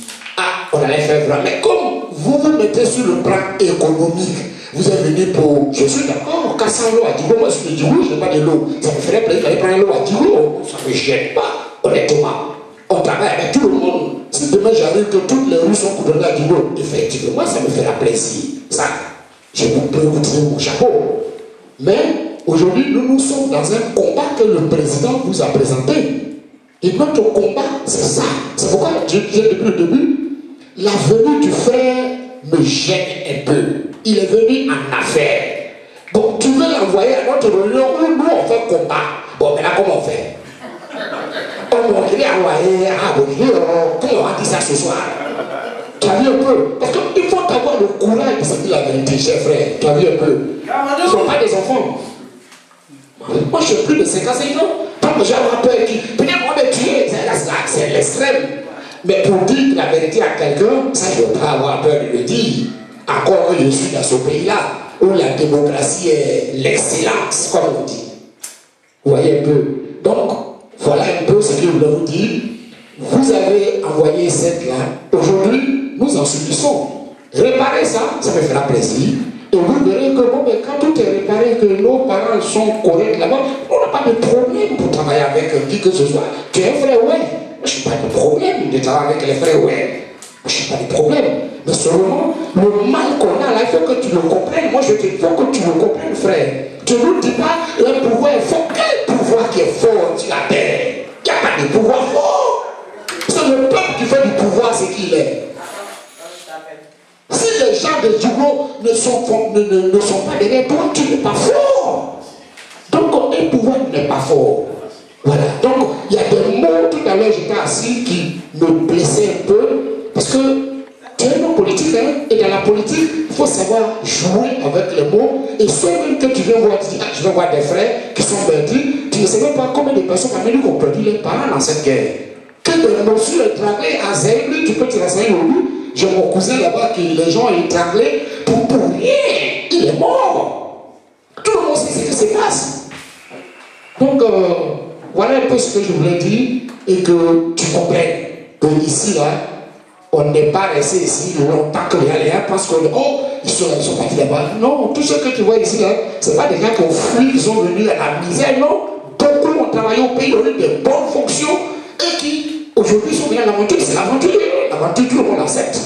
on allait faire vraiment. Mais comme vous vous mettez sur le plan économique, vous êtes venu pour. Je suis d'accord, cassant l'eau à Djiblo, moi je suis Djiblo, je n'ai pas de l'eau. Ça me ferait plaisir d'aller prendre l'eau à Djiblo. Ça ne me gêne pas, honnêtement. On travaille avec tout le monde. Si demain j'arrive que toutes les rues sont couvert à Djiblo, effectivement, ça me fera plaisir. Ça, je peux vous tirer mon chapeau. Mais aujourd'hui, nous sommes dans un combat que le président vous a présenté. Et notre combat, c'est ça. C'est pourquoi je disais depuis le début, la venue du frère me gêne un peu. Il est venu en affaires. Bon, tu veux l'envoyer à notre réunion où nous on fait combat. Bon, maintenant comment on fait? Il est envoyé à comment on va dire ça ce soir? Tu as vu un peu? Parce qu'il faut avoir le courage de se dire la vérité, cher frère. Tu as vu un peu? Ils ne sont pas des enfants. Moi, je suis plus de 55 ans. Tant que j'ai un peur qui peut-être on va me tuer, c'est l'extrême. Mais pour dire la vérité à quelqu'un, ça, je ne veux pas avoir peur de le dire. Encore que je suis dans ce pays-là, où la démocratie est l'excellence, comme on dit. Vous voyez un peu. Donc, voilà un peu ce que je voulais vous dire. Vous avez envoyé cette là. Aujourd'hui, nous en subissons. Réparer ça, ça me fera plaisir. Et vous verrez que bon, mais quand tout est réparé, que nos parents sont corrects là-bas, on n'a pas de problème pour travailler avec qui que ce soit. Tu es un frère, ouais. Je n'ai pas de problème de travailler avec les frères, ouais. Je n'ai pas de problème. Mais seulement, le mal qu'on a là, il faut que tu le comprennes. Moi, je te dis, il faut que tu le comprennes, frère. Tu ne nous dis pas, le pouvoir est fort. Quel pouvoir qui est fort sur la terre? Il n'y a pas de pouvoir fort. C'est le peuple qui fait du pouvoir, c'est qui il est. Si les gens de Djibouti ne sont pas derrière toi, tu n'es pas fort. Donc, un pouvoir n'est pas fort. Voilà. Donc, il y a des mots, tout à l'heure, j'étais assis, qui me blessaient un peu. Parce que tu es un homme politique, hein, et dans la politique, il faut savoir jouer avec les mots. Et soit même que tu viens voir, tu dis, ah, je vais voir des frères qui sont perdus, tu ne sais même pas combien de personnes parmi nous qui ont perdu les parents dans cette guerre. Que de monsieur étranglé à Zélie, tu peux te renseigner au bout. J'ai mon cousin là-bas qui les gens ont étranglé pour rien. Il est mort. Tout le monde sait ce qui se passe. Donc, voilà un peu ce que je voulais dire et que tu comprennes que ici, là, on n'est pas resté ici longtemps que les Aléens pensent que ils sont partis là-bas. Non, tout ce que tu vois ici, là, ce n'est pas des gens qui ont fui, ils sont venus à la misère, non. Beaucoup ont travaillé au pays, ont eu de bonnes fonctions et qui, aujourd'hui, sont venus à l'aventure. C'est l'aventure. L'aventure, tout le monde l'accepte.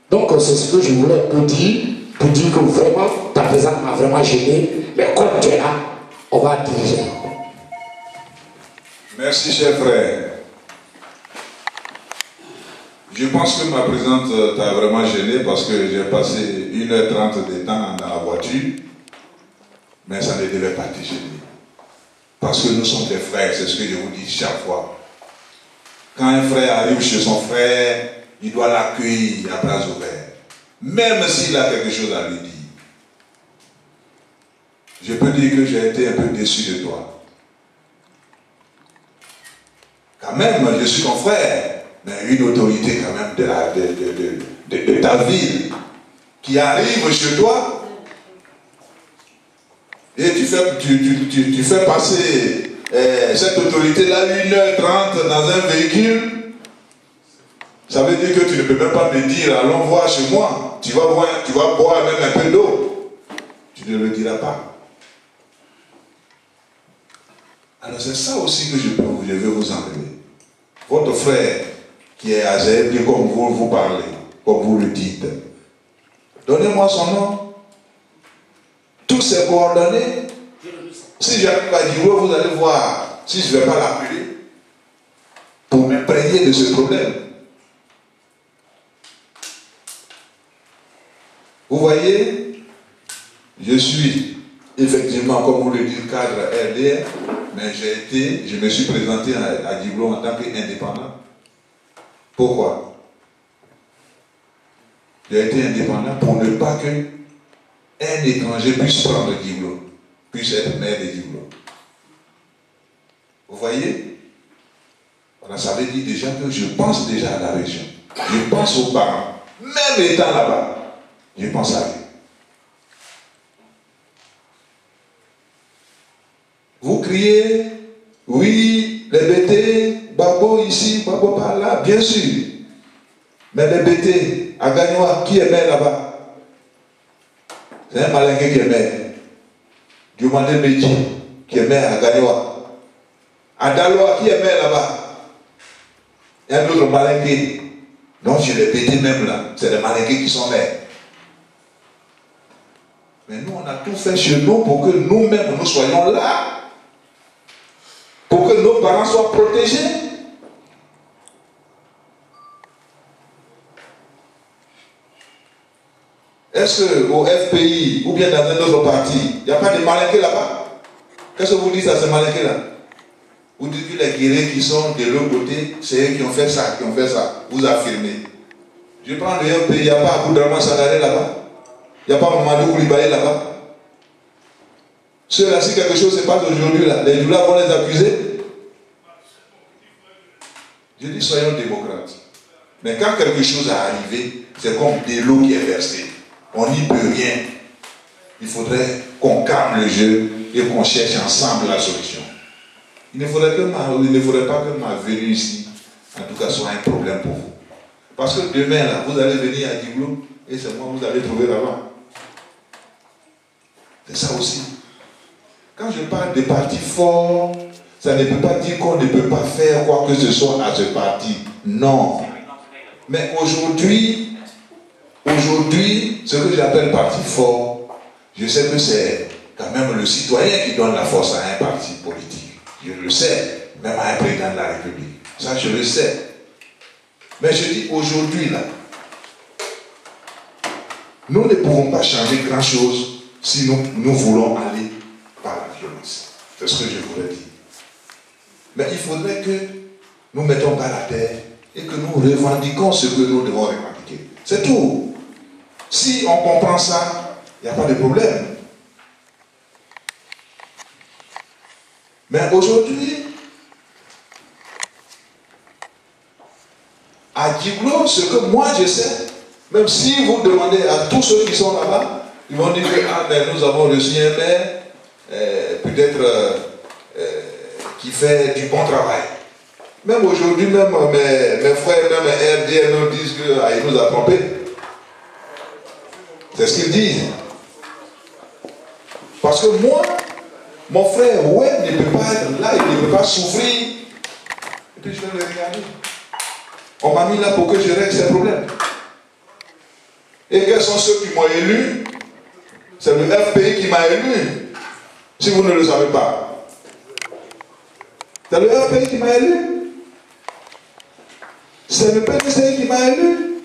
Donc, c'est ce que je voulais te dire, pour dire que vraiment, ta présence m'a vraiment gêné. Mais comme tu es là, on va diriger. Merci, cher frère. Je pense que ma présence t'a vraiment gêné parce que j'ai passé 1h30 de temps dans la voiture, mais ça ne devait pas te gêner. Parce que nous sommes des frères, c'est ce que je vous dis chaque fois. Quand un frère arrive chez son frère, il doit l'accueillir à bras ouverts, même s'il a quelque chose à lui dire. Je peux dire que j'ai été un peu déçu de toi. Quand même, je suis ton frère. Mais une autorité quand même de ta ville qui arrive chez toi et tu fais passer cette autorité-là 1h30 dans un véhicule, ça veut dire que tu ne peux même pas me dire allons voir chez moi, tu vas boire même un peu d'eau, tu ne le diras pas. Alors c'est ça aussi que je veux vous enlever. Votre frère qui est à Zélie, comme vous parlez, comme vous le dites. Donnez-moi son nom. Tous ses coordonnées. Si j'arrive à dire, vous allez voir si je ne vais pas l'appeler pour m'imprégner de ce problème. Vous voyez, je suis effectivement, comme vous le dites, cadre RDR, mais je me suis présenté à Djibouti en tant qu'indépendant. Pourquoi? J'ai été indépendant pour ne pas qu'un étranger puisse prendre Djibouti, puisse être maire de Djibouti. Vous voyez? Voilà, ça veut dire déjà que je pense déjà à la région. Je pense aux parents. Même étant là-bas, je pense à eux. Vous criez, oui, les bêtés, Babo ici, Babo par là, bien sûr. Mais les bêtés, à Gagnoa, qui est maire là-bas? C'est un malingué qui est maire. Diomandé Medji, qui est maire à Gagnoa. À Daloa, qui est maire là-bas? Il y a un autre malingué. Donc, je les bêtés même là. C'est les malingués qui sont maires. Mais nous, on a tout fait chez nous pour que nous-mêmes, nous soyons là. Pour que nos parents soient protégés. Est-ce qu'au FPI ou bien dans un autre parti, il n'y a pas de malinqués là-bas? Qu'est-ce que vous dites à ces malinqués-là? Vous dites que les guerriers qui sont de l'autre côté, c'est eux qui ont fait ça, Vous affirmez. Je prends le FPI, il n'y a pas Aboudraman Sangaré là-bas? Il n'y a pas Mamadou Koulibaly là-bas? Ceux-là, si quelque chose se passe aujourd'hui, là, les Doula vont les accuser. Je dis, soyons démocrates. Mais quand quelque chose est arrivé, c'est comme de l'eau qui est versée. On n'y peut rien. Il faudrait qu'on calme le jeu et qu'on cherche ensemble la solution. Il ne faudrait pas que ma venue ici, en tout cas, soit un problème pour vous. Parce que demain, là, vous allez venir à Djiblo et c'est moi que vous allez trouver là-bas. C'est ça aussi. Quand je parle de partis forts, ça ne peut pas dire qu'on ne peut pas faire quoi que ce soit à ce parti. Non. Mais aujourd'hui, ce que j'appelle parti fort, je sais que c'est quand même le citoyen qui donne la force à un parti politique. Je le sais, même à un président de la République. Ça, je le sais. Mais je dis aujourd'hui, là, nous ne pouvons pas changer grand-chose si nous voulons aller par la violence. C'est ce que je voulais dire. Mais il faudrait que nous mettons bas la terre et que nous revendiquons ce que nous devons revendiquer. C'est tout. Si on comprend ça, il n'y a pas de problème. Mais aujourd'hui, à Djiblo, ce que moi je sais, même si vous demandez à tous ceux qui sont là-bas, ils vont dire que mais nous avons reçu un maire, peut-être qui fait du bon travail. Même aujourd'hui, même mes frères, même RDN nous disent qu'il nous a trompés. C'est ce qu'ils disent. Parce que moi, mon frère, ouais, ne peut pas être là, il ne peut pas souffrir. Et puis je vais le regarder. On m'a mis là pour que je règle ces problèmes. Et quels sont ceux qui m'ont élu? C'est le FPI qui m'a élu. Si vous ne le savez pas. C'est le FPI qui m'a élu. C'est le PDC qui m'a élu.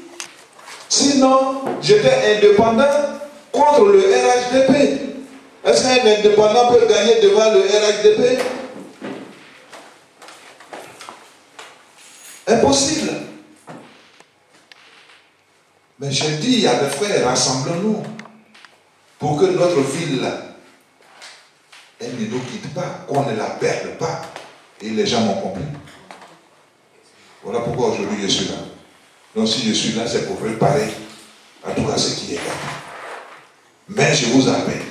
Sinon, j'étais indépendant contre le RHDP. Est-ce qu'un indépendant peut gagner devant le RHDP? Impossible. Mais je dis à mes frères, rassemblons-nous pour que notre ville, elle ne nous quitte pas, qu'on ne la perde pas. Et les gens m'ont compris. Voilà pourquoi aujourd'hui je suis là. Donc si je suis là, c'est pour préparer en tout cas ce qui est là. Mais je vous appelle,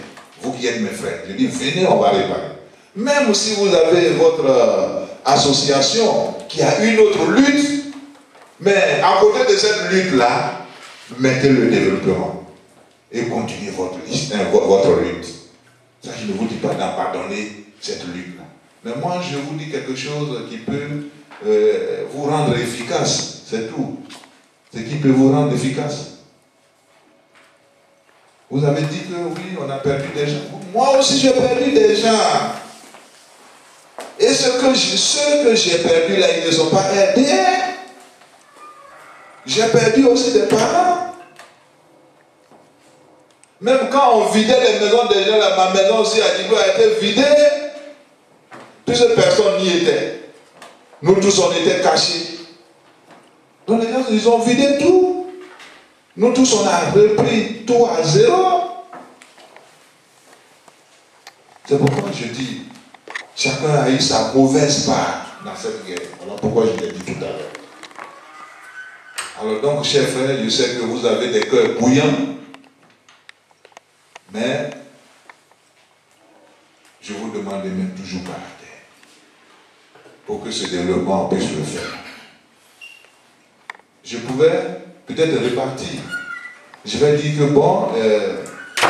vous qui êtes mes frères, je dis venez, on va réparer. Même si vous avez votre association qui a une autre lutte, mais à côté de cette lutte-là, mettez le développement et continuez votre lutte. Ça, je ne vous dis pas d'abandonner cette lutte-là. Mais moi, je vous dis quelque chose qui peut vous rendre efficace. C'est tout. Ce qui peut vous rendre efficace. Vous avez dit que oui, on a perdu des gens. Moi aussi, j'ai perdu des gens. Et ceux que j'ai perdus là, ils ne sont pas aidés. J'ai perdu aussi des parents. Même quand on vidait les maisons des gens, là, ma maison aussi à Djiblo a été vidée. Plusieurs personnes n'y étaient. Nous tous, on était cachés. Donc les gens, ils ont vidé tout. Nous tous, on a repris tout à zéro. C'est pourquoi je dis, chacun a eu sa mauvaise part dans cette guerre. Voilà pourquoi je l'ai dit tout à l'heure. Alors donc, chers frères, je sais que vous avez des cœurs bouillants. Mais, je vous demande de mettre toujours par la terre. Pour que ce développement puisse le faire. Je pouvais peut-être répartir. Je vais dire que bon,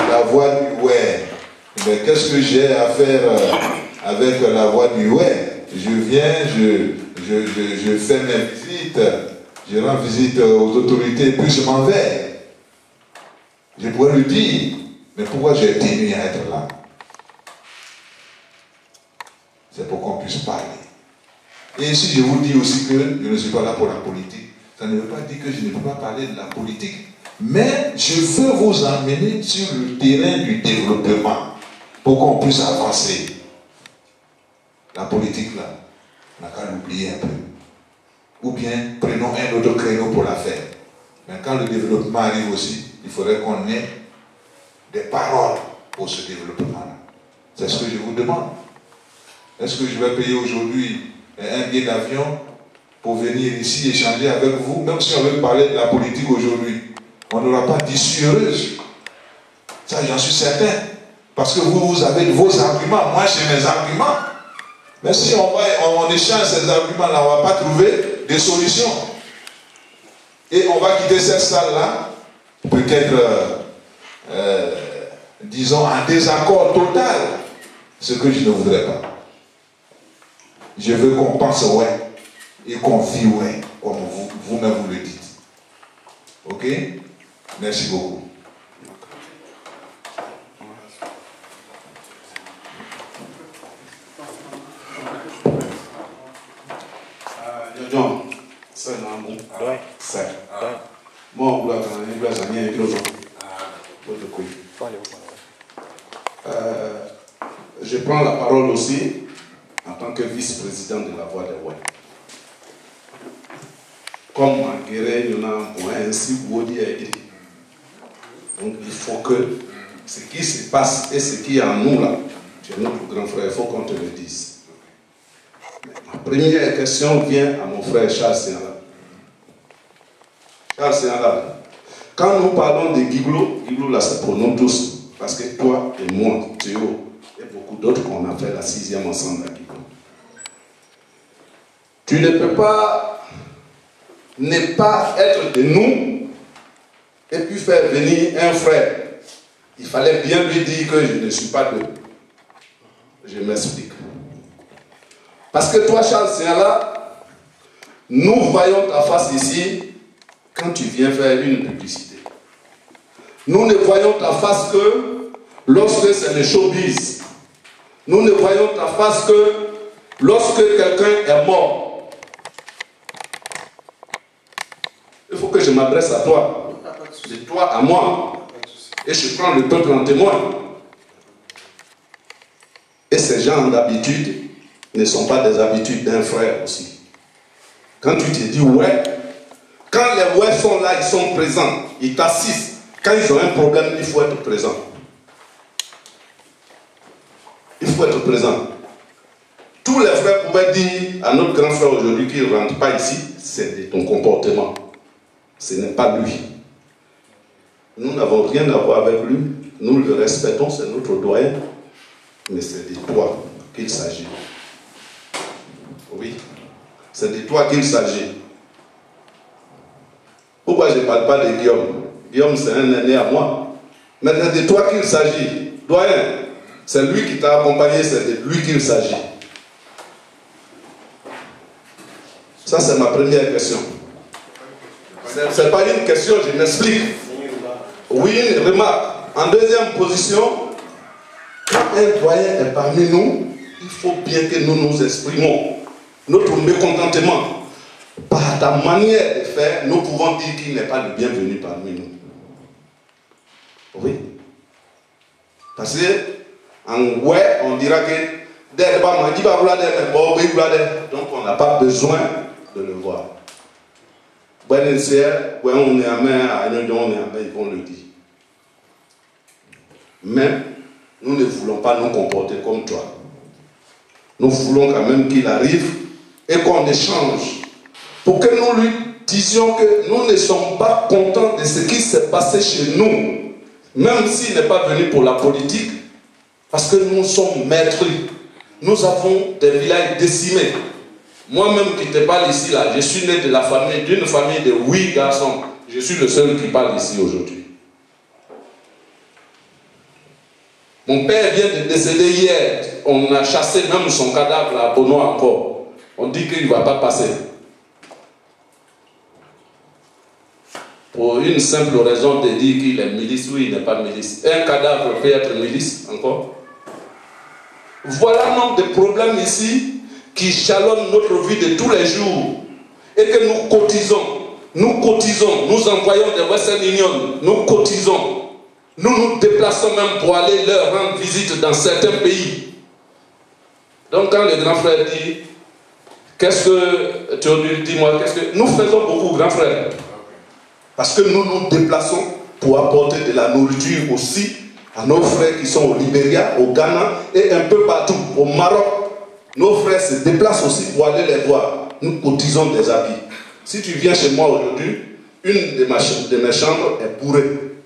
la voie du ouais, mais qu'est-ce que j'ai à faire avec la voie du ouais? Je viens, je fais mes visites, je rends visite aux autorités, puis je m'en vais. Je pourrais le dire, Mais pourquoi j'ai tenu à être là? C'est pour qu'on puisse parler. Et si je vous dis aussi que je ne suis pas là pour la politique, ça ne veut pas dire que je ne peux pas parler de la politique. Mais je veux vous emmener sur le terrain du développement pour qu'on puisse avancer. La politique là, on n'a qu'à l'oublier un peu. Ou bien prenons un autre créneau pour la faire. Mais quand le développement arrive aussi, il faudrait qu'on ait des paroles pour ce développement-là. C'est ce que je vous demande. Est-ce que je vais payer aujourd'hui un billet d'avion pour venir ici échanger avec vous, même si on veut parler de la politique aujourd'hui? On n'aura pas d'issue heureuse. Ça, j'en suis certain. Parce que vous avez vos arguments, moi j'ai mes arguments. Mais si on échange ces arguments-là, on ne va pas trouver des solutions. Et on va quitter cette salle-là, peut-être, disons, en désaccord total. Ce que je ne voudrais pas. Je veux qu'on pense ouais et qu'on vit ouais, comme vous-même vous le dites. Ok? Merci beaucoup. John, c'est un bon. C'est. Moi, on va jamais je prends la parole aussi en tant que vice-président de la Voix des Ouai. Comme Manguéré, il y en a un point, ainsi Wodi a dit. Donc il faut que ce qui se passe et ce qui est en nous là, chez notre grand frère, il faut qu'on te le dise. Ma première question vient à mon frère Charles Sénala. Charles Sénala, quand nous parlons de Guiglo, Guiglo là c'est pour nous tous. Parce que toi et moi, Théo, et beaucoup d'autres, on a fait la 6e ensemble à Guiglo. Tu ne peux pas ne pas être de nous et puis faire venir un frère. Il fallait bien lui dire que je ne suis pas d'eux. Je m'explique. Parce que toi, Charles Sénala, nous voyons ta face ici quand tu viens faire une publicité. Nous ne voyons ta face que lorsque c'est le showbiz. Nous ne voyons ta face que lorsque quelqu'un est mort. Il faut que je m'adresse à toi. De toi à moi. Et je prends le peuple en témoin. Et ces gens d'habitude ne sont pas des habitudes d'un frère aussi. Quand tu te dis ouais, quand les ouais sont là, ils sont présents, ils t'assistent. Quand ils ont un problème, il faut être présent. Il faut être présent. Tous les frères pouvaient dire à notre grand frère aujourd'hui qu'il ne rentre pas ici, c'est de ton comportement. Ce n'est pas lui. Nous n'avons rien à voir avec lui. Nous le respectons, c'est notre doyen. Mais c'est de toi qu'il s'agit. Oui. C'est de toi qu'il s'agit. Pourquoi je ne parle pas de Guillaume? Guillaume, c'est un aîné à moi. Mais c'est de toi qu'il s'agit. Doyen, c'est lui qui t'a accompagné, c'est de lui qu'il s'agit. Ça, c'est ma première question. Ce n'est pas une question, je m'explique. Oui, une remarque. En deuxième position, quand un doyen est parmi nous, il faut bien que nous nous exprimons notre mécontentement. Par ta manière de faire, nous pouvons dire qu'il n'est pas le bienvenu parmi nous. Oui. Parce que, en ouais, on dira que donc on n'a pas besoin de le voir. Ils vont le dire. Mais nous ne voulons pas nous comporter comme toi. Nous voulons quand même qu'il arrive et qu'on échange pour que nous lui disions que nous ne sommes pas contents de ce qui s'est passé chez nous, même s'il n'est pas venu pour la politique, parce que nous sommes meurtris. Nous avons des villages décimés. Moi-même qui te parle ici, là, je suis né de la famille, d'une famille de 8 garçons. Je suis le seul qui parle ici aujourd'hui. Mon père vient de décéder hier. On a chassé même son cadavre à Bono encore. On dit qu'il ne va pas passer. pour une simple raison de dire qu'il est milice ou il n'est pas milice. Un cadavre peut être milice encore. Voilà un nombre de problèmes ici qui jalonnent notre vie de tous les jours et que nous cotisons, nous envoyons des Western Union, nous cotisons, nous nous déplaçons même pour aller leur rendre visite dans certains pays. Donc quand le grand frère dit, qu'est-ce que tu dis-moi, qu'est-ce que nous faisons beaucoup, grand frère, parce que nous nous déplaçons pour apporter de la nourriture aussi à nos frères qui sont au Libéria, au Ghana et un peu partout, au Maroc. Nos frères se déplacent aussi pour aller les voir. Nous cotisons des habits. Si tu viens chez moi aujourd'hui, une de mes chambres est bourrée.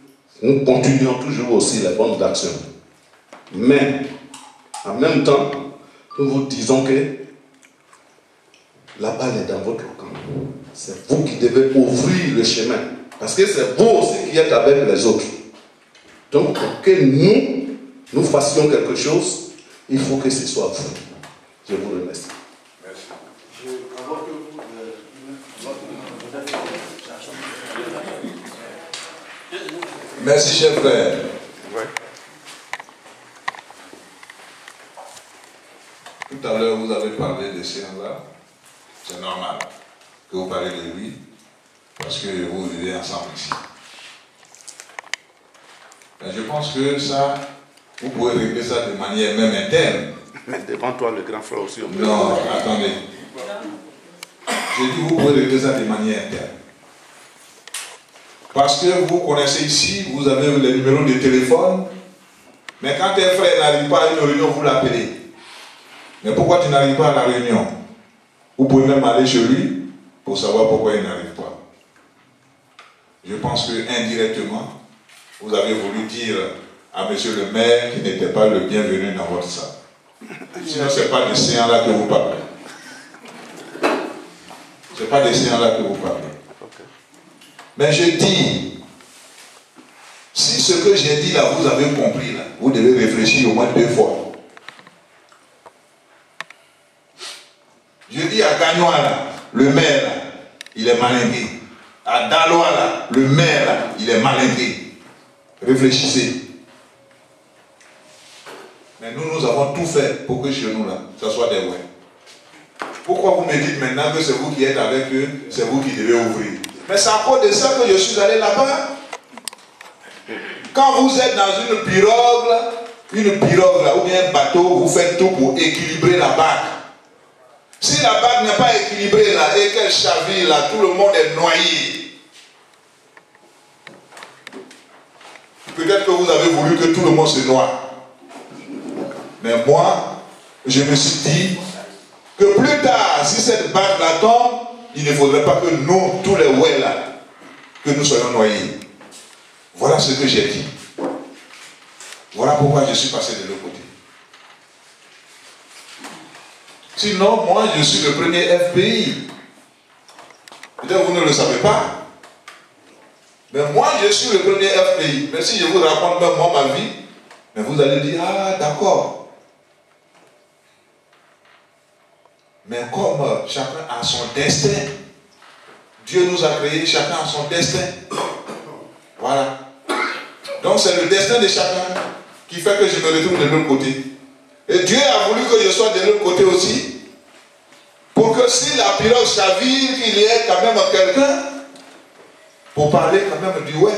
Nous continuons toujours aussi les bonnes actions. Mais, en même temps, nous vous disons que la balle est dans votre camp. C'est vous qui devez ouvrir le chemin. Parce que c'est vous aussi qui êtes avec les autres. Donc, pour que nous fassions quelque chose, il faut que ce soit vous. Je vous remercie. Merci. Merci, cher frère. Ouais. Tout à l'heure, vous avez parlé de ces gens-là. C'est normal que vous parlez de lui, parce que vous vivez ensemble ici. Mais je pense que ça, vous pouvez régler ça de manière même interne. Mais devant toi, le grand frère aussi. Non, attendez. Je dis, vous pouvez régler ça de manière interne. Parce que vous connaissez ici, vous avez les numéros de téléphone, mais quand un frère n'arrive pas à une réunion, vous l'appelez. Mais pourquoi tu n'arrives pas à la réunion? Vous pouvez même aller chez lui pour savoir pourquoi il n'arrive pas. Je pense que indirectement, vous avez voulu dire à monsieur le maire qu'il n'était pas le bienvenu dans votre salle. Sinon, ce n'est pas de ces gens-là que vous parlez. Ce n'est pas de ces gens-là que vous parlez. Mais je dis, si ce que j'ai dit là, vous avez compris là, vous devez réfléchir au moins 2 fois. Je dis à Gagnois là, le maire là, il est malingué. À Dalois là, le maire là, il est malingué. Réfléchissez. Mais nous avons tout fait pour que chez nous là, ça soit des ouais. Pourquoi vous me dites maintenant que c'est vous qui êtes avec eux, c'est vous qui devez ouvrir? Mais c'est à cause de ça que je suis allé là-bas. Quand vous êtes dans une pirogue là, ou bien un bateau, vous faites tout pour équilibrer la barque. Si la barque n'est pas équilibrée là et qu'elle chavire là, tout le monde est noyé. Peut-être que vous avez voulu que tout le monde se noie. Mais moi, je me suis dit que plus tard, si cette barque là tombe, il ne faudrait pas que nous, tous les ouais là, que nous soyons noyés. Voilà ce que j'ai dit. Voilà pourquoi je suis passé de l'autre côté. Sinon, moi, je suis le premier FPI. Peut-être vous ne le savez pas. Mais moi, je suis le premier FPI. Mais si je vous raconte même moi ma vie, mais vous allez dire, ah, d'accord. Mais comme chacun a son destin, Dieu nous a créés, chacun a son destin. Voilà. Donc c'est le destin de chacun qui fait que je me retrouve de l'autre côté. Et Dieu a voulu que je sois de l'autre côté aussi, pour que si la pirogue chavire, qu'il y ait quand même quelqu'un pour parler quand même du ouais.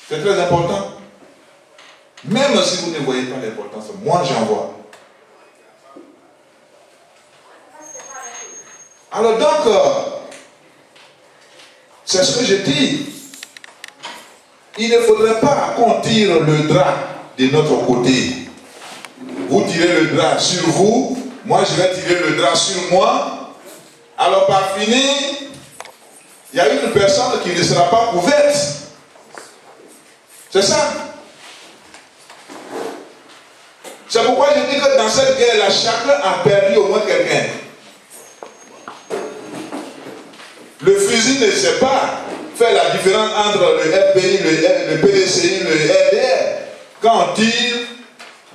C'est très important. Même si vous ne voyez pas l'importance, moi j'en vois. Alors donc, c'est ce que je dis. Il ne faudrait pas qu'on tire le drap de notre côté. Vous tirez le drap sur vous, moi je vais tirer le drap sur moi. Alors par finir, il y a une personne qui ne sera pas couverte. C'est ça. C'est pourquoi je dis que dans cette guerre-là, chacun a perdu au moins quelqu'un. Le fusil ne sait pas faire la différence entre le FPI, le PDCI, le RDR. Quand on tire,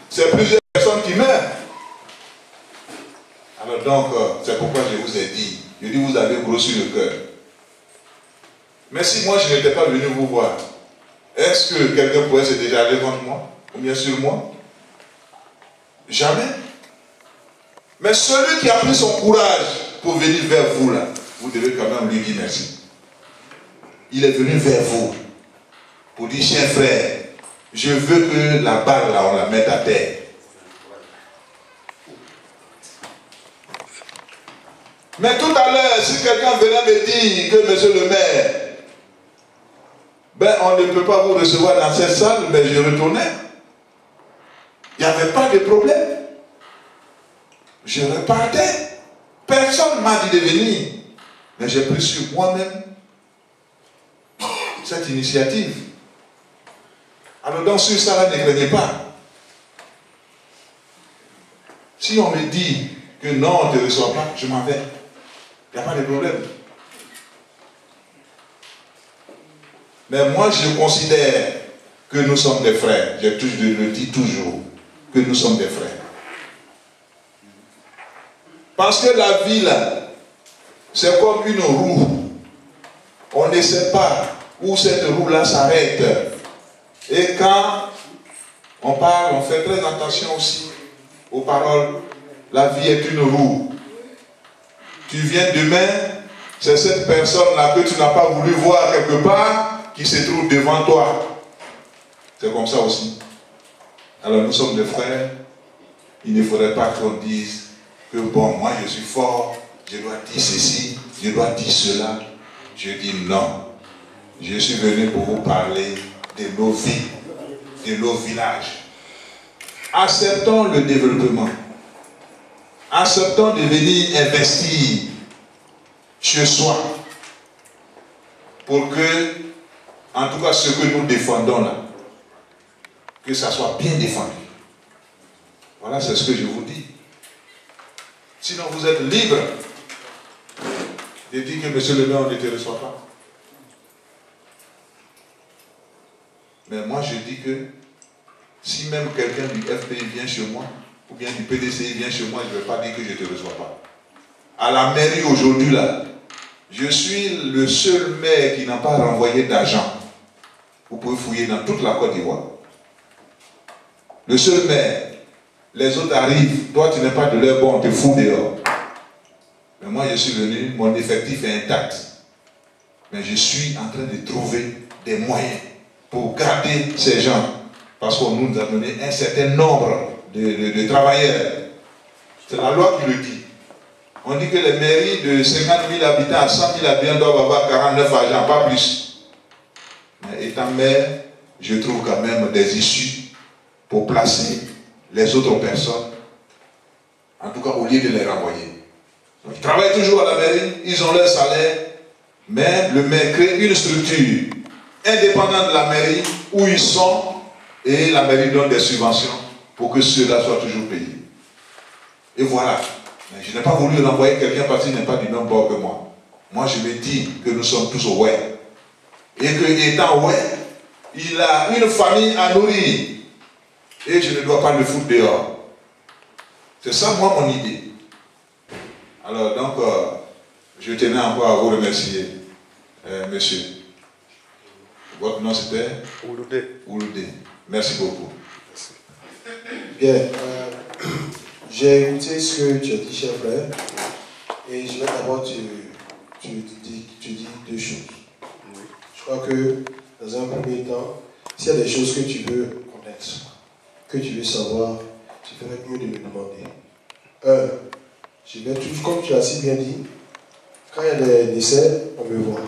c'est plusieurs personnes qui meurent. Alors donc, c'est pourquoi je vous ai dit, vous avez grossi le cœur. Mais si moi je n'étais pas venu vous voir, est-ce que quelqu'un pourrait se décharger contre moi? Ou bien sur moi? Jamais. Mais celui qui a pris son courage pour venir vers vous là, vous devez quand même lui dire merci. Il est venu vers vous pour dire, cher frère, je veux que la balle là, on la mette à terre. Mais tout à l'heure, si quelqu'un venait me dire que monsieur le maire, ben on ne peut pas vous recevoir dans cette salle, ben je retournais. Il n'y avait pas de problème. Je repartais. Personne ne m'a dit de venir. Mais j'ai pris sur moi-même cette initiative. Alors dans ce ça, ne craignez pas. Si on me dit que non, on ne te reçoit pas, je m'en vais. Il n'y a pas de problème. Mais moi, je considère que nous sommes des frères. Je le dis toujours, que nous sommes des frères. Parce que la vie, là, c'est comme une roue. On ne sait pas où cette roue-là s'arrête. Et quand on parle, on fait très attention aussi aux paroles. La vie est une roue. Tu viens demain, c'est cette personne-là que tu n'as pas voulu voir quelque part qui se trouve devant toi. C'est comme ça aussi. Alors nous sommes des frères. Il ne faudrait pas qu'on dise que bon, moi je suis fort, je dois dire ceci, je dois dire cela. Je dis non. Je suis venu pour vous parler de nos vies, de nos villages. Acceptons le développement. Acceptons de venir investir chez soi pour que, en tout cas, ce que nous défendons là, que ça soit bien défendu. Voilà, c'est ce que je vous dis. Sinon, vous êtes libre de dire que monsieur le maire, on ne te reçoit pas. Mais moi, je dis que si même quelqu'un du FPI vient chez moi, ou bien du PDCI vient chez moi, je ne vais pas dire que je ne te reçois pas. À la mairie aujourd'hui, là, je suis le seul maire qui n'a pas renvoyé d'argent. Vous pouvez fouiller dans toute la Côte d'Ivoire. Le seul maire. Les autres arrivent. Toi, tu n'es pas de leur bon, on te fout dehors. Mais moi, je suis venu, mon effectif est intact. Mais je suis en train de trouver des moyens pour garder ces gens. Parce qu'on nous a donné un certain nombre de travailleurs. C'est la loi qui le dit. On dit que les mairies de 50 000 habitants à 100 000 habitants doivent avoir 49 agents, pas plus. Mais étant maire, je trouve quand même des issues pour placer les autres personnes, en tout cas au lieu de les renvoyer. Donc, ils travaillent toujours à la mairie, ils ont leur salaire, mais le maire crée une structure indépendante de la mairie où ils sont et la mairie donne des subventions pour que ceux-là soient toujours payés. Et voilà. Mais je n'ai pas voulu renvoyer quelqu'un parce qu'il n'est pas du même bord que moi. Moi, je me dis que nous sommes tous au ouais. Et que, étant ouais, il a une famille à nourrir. Et je ne dois pas le foutre dehors. C'est ça, moi, mon idée. Alors, donc, je tenais encore à vous remercier, monsieur. Votre nom, c'était Ouloudé. Ouloudé. Merci beaucoup. Bien. J'ai écouté ce que tu as dit, cher frère. Et je vais d'abord tu dis deux choses. Je crois que, dans un premier temps, s'il y a des choses que tu veux connaître, que tu veux savoir, tu ferais mieux de me demander. Je vais toujours, comme tu as si bien dit, quand il y a des décès, on me voit.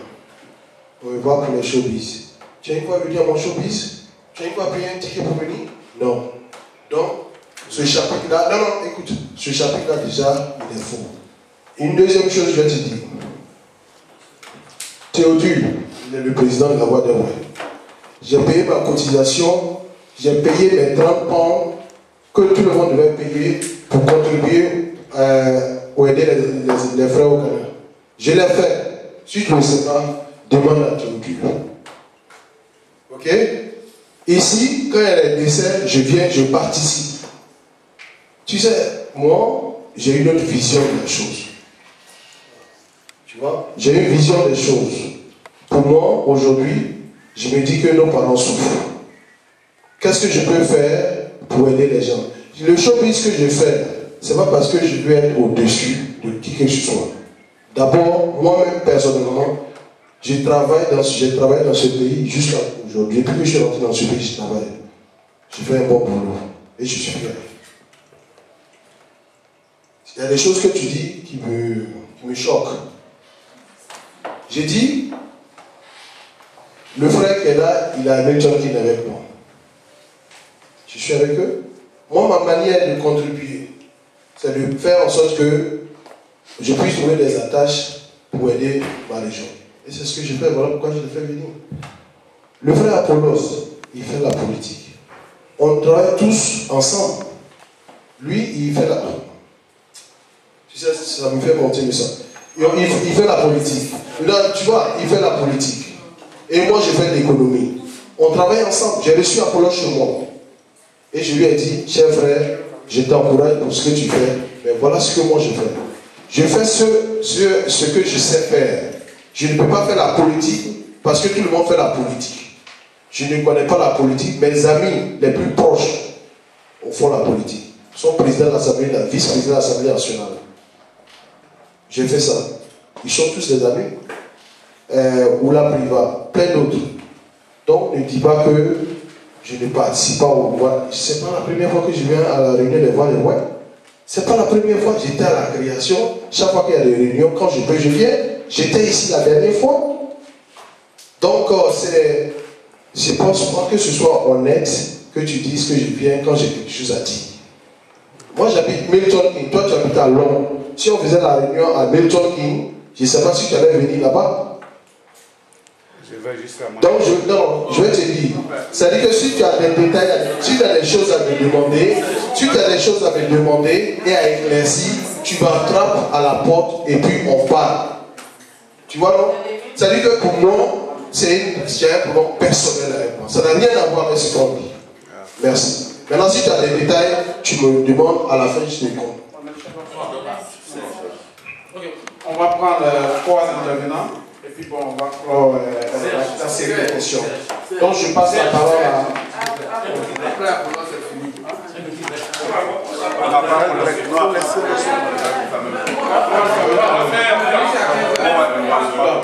On me voit pour les showbiz. Tu as une fois venu à mon showbiz? Tu as une fois payé un ticket pour venir? Non. Donc, ce chapitre-là, non, écoute, ce chapitre-là déjà, il est faux. Une deuxième chose, je vais te dire. Théodule, il est le président de la Voix des Rois. J'ai payé ma cotisation, j'ai payé mes 30 pounds que tout le monde devait payer pour contribuer pour aider les frères au Canada. Je l'ai fait. Si tu ne sais pas, demande à Théodule. Ok? Ici, quand il y a des décès, je viens, je participe. Tu sais, moi, j'ai une autre vision des choses. Tu vois? J'ai une vision des choses. Pour moi, aujourd'hui, je me dis que nos parents souffrent. Qu'est-ce que je peux faire pour aider les gens? Le showbiz que je fais, ce n'est pas parce que je veux être au-dessus de qui que ce soit. D'abord, moi-même, personnellement, je travaille dans ce pays jusqu'à aujourd'hui. Depuis que je suis rentré dans ce pays, je travaille. Je fais un bon boulot. Et je suis fier. Il y a des choses que tu dis qui me choquent. J'ai dit, le frère qui est là, il a avec John qui est avec moi. Je suis avec eux. Moi, ma manière de contribuer, c'est de faire en sorte que je puisse trouver des attaches pour aider ma région. Et c'est ce que je fais, voilà pourquoi je le fais venir. Le frère Apollos, il fait la politique. On travaille tous ensemble. Lui, il fait la... Tu sais, ça me fait monter, mais ça. Il fait la politique. Là, tu vois, il fait la politique. Et moi, je fais l'économie. On travaille ensemble. J'ai reçu Apollos chez moi. Et je lui ai dit, cher frère, je t'encourage pour ce que tu fais. Mais voilà ce que moi je fais. Je fais ce que je sais faire. Je ne peux pas faire la politique parce que tout le monde fait la politique. Je ne connais pas la politique. Mes amis les plus proches font la politique. Ils sont présidents de l'Assemblée, vice-présidents de l'Assemblée nationale. J'ai fait ça. Ils sont tous des amis. Oula Priva, plein d'autres. Donc ne dis pas que je ne participe pas aux voix. Ce n'est pas la première fois que je viens à la réunion des voix. Ce n'est pas la première fois. J'étais à la création. Chaque fois qu'il y a des réunions, quand je peux, je viens. J'étais ici la dernière fois. Donc, je pense pas que ce soit honnête que tu dises que je viens quand j'ai quelque chose à dire. Moi, j'habite Milton Keynes. Toi, tu habites à Londres. Si on faisait la réunion à Milton Keynes, je ne sais pas si tu allais venir là-bas. Je vais juste à moi. Donc, je vais te dire. C'est-à-dire que si tu as des détails, si tu as des choses à me demander, et à éclaircir, tu m'attrapes à la porte et puis on parle. Tu vois, non? C'est-à-dire que pour moi, j'ai un problème personnel avec moi. Ça n'a rien à voir avec ce qu'on dit. Merci. Maintenant, si tu as des détails, tu me demandes, à la fin, je te compte. On va prendre 3 intervenants. Et puis bon, on va clore la série de questions. Donc je passe la parole à...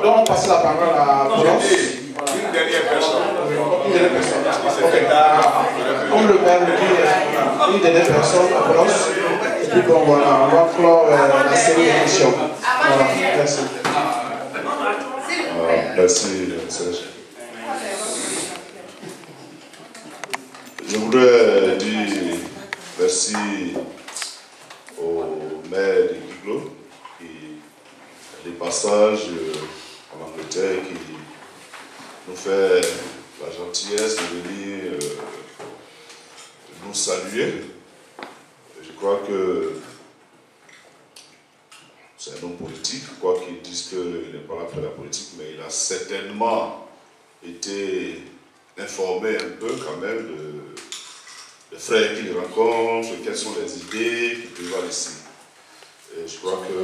Donc on passe la parole à Apollos. Une dernière personne. Une dernière personne. Ok. Comme le père le dit, une dernière personne, Apollos. Et puis bon, voilà, on va clore la série de questions. Voilà, merci. Merci, Serge. Je voudrais dire merci au maire de Guiglo qui a des passages en Angleterre qui nous fait la gentillesse de venir nous saluer. Je crois que c'est un homme politique, quoi qu'il dise qu'il n'est pas là pour la politique, mais il a certainement été informé un peu quand même des frères qu'il rencontre, quelles sont les idées qu'il prévoit ici. Et je crois que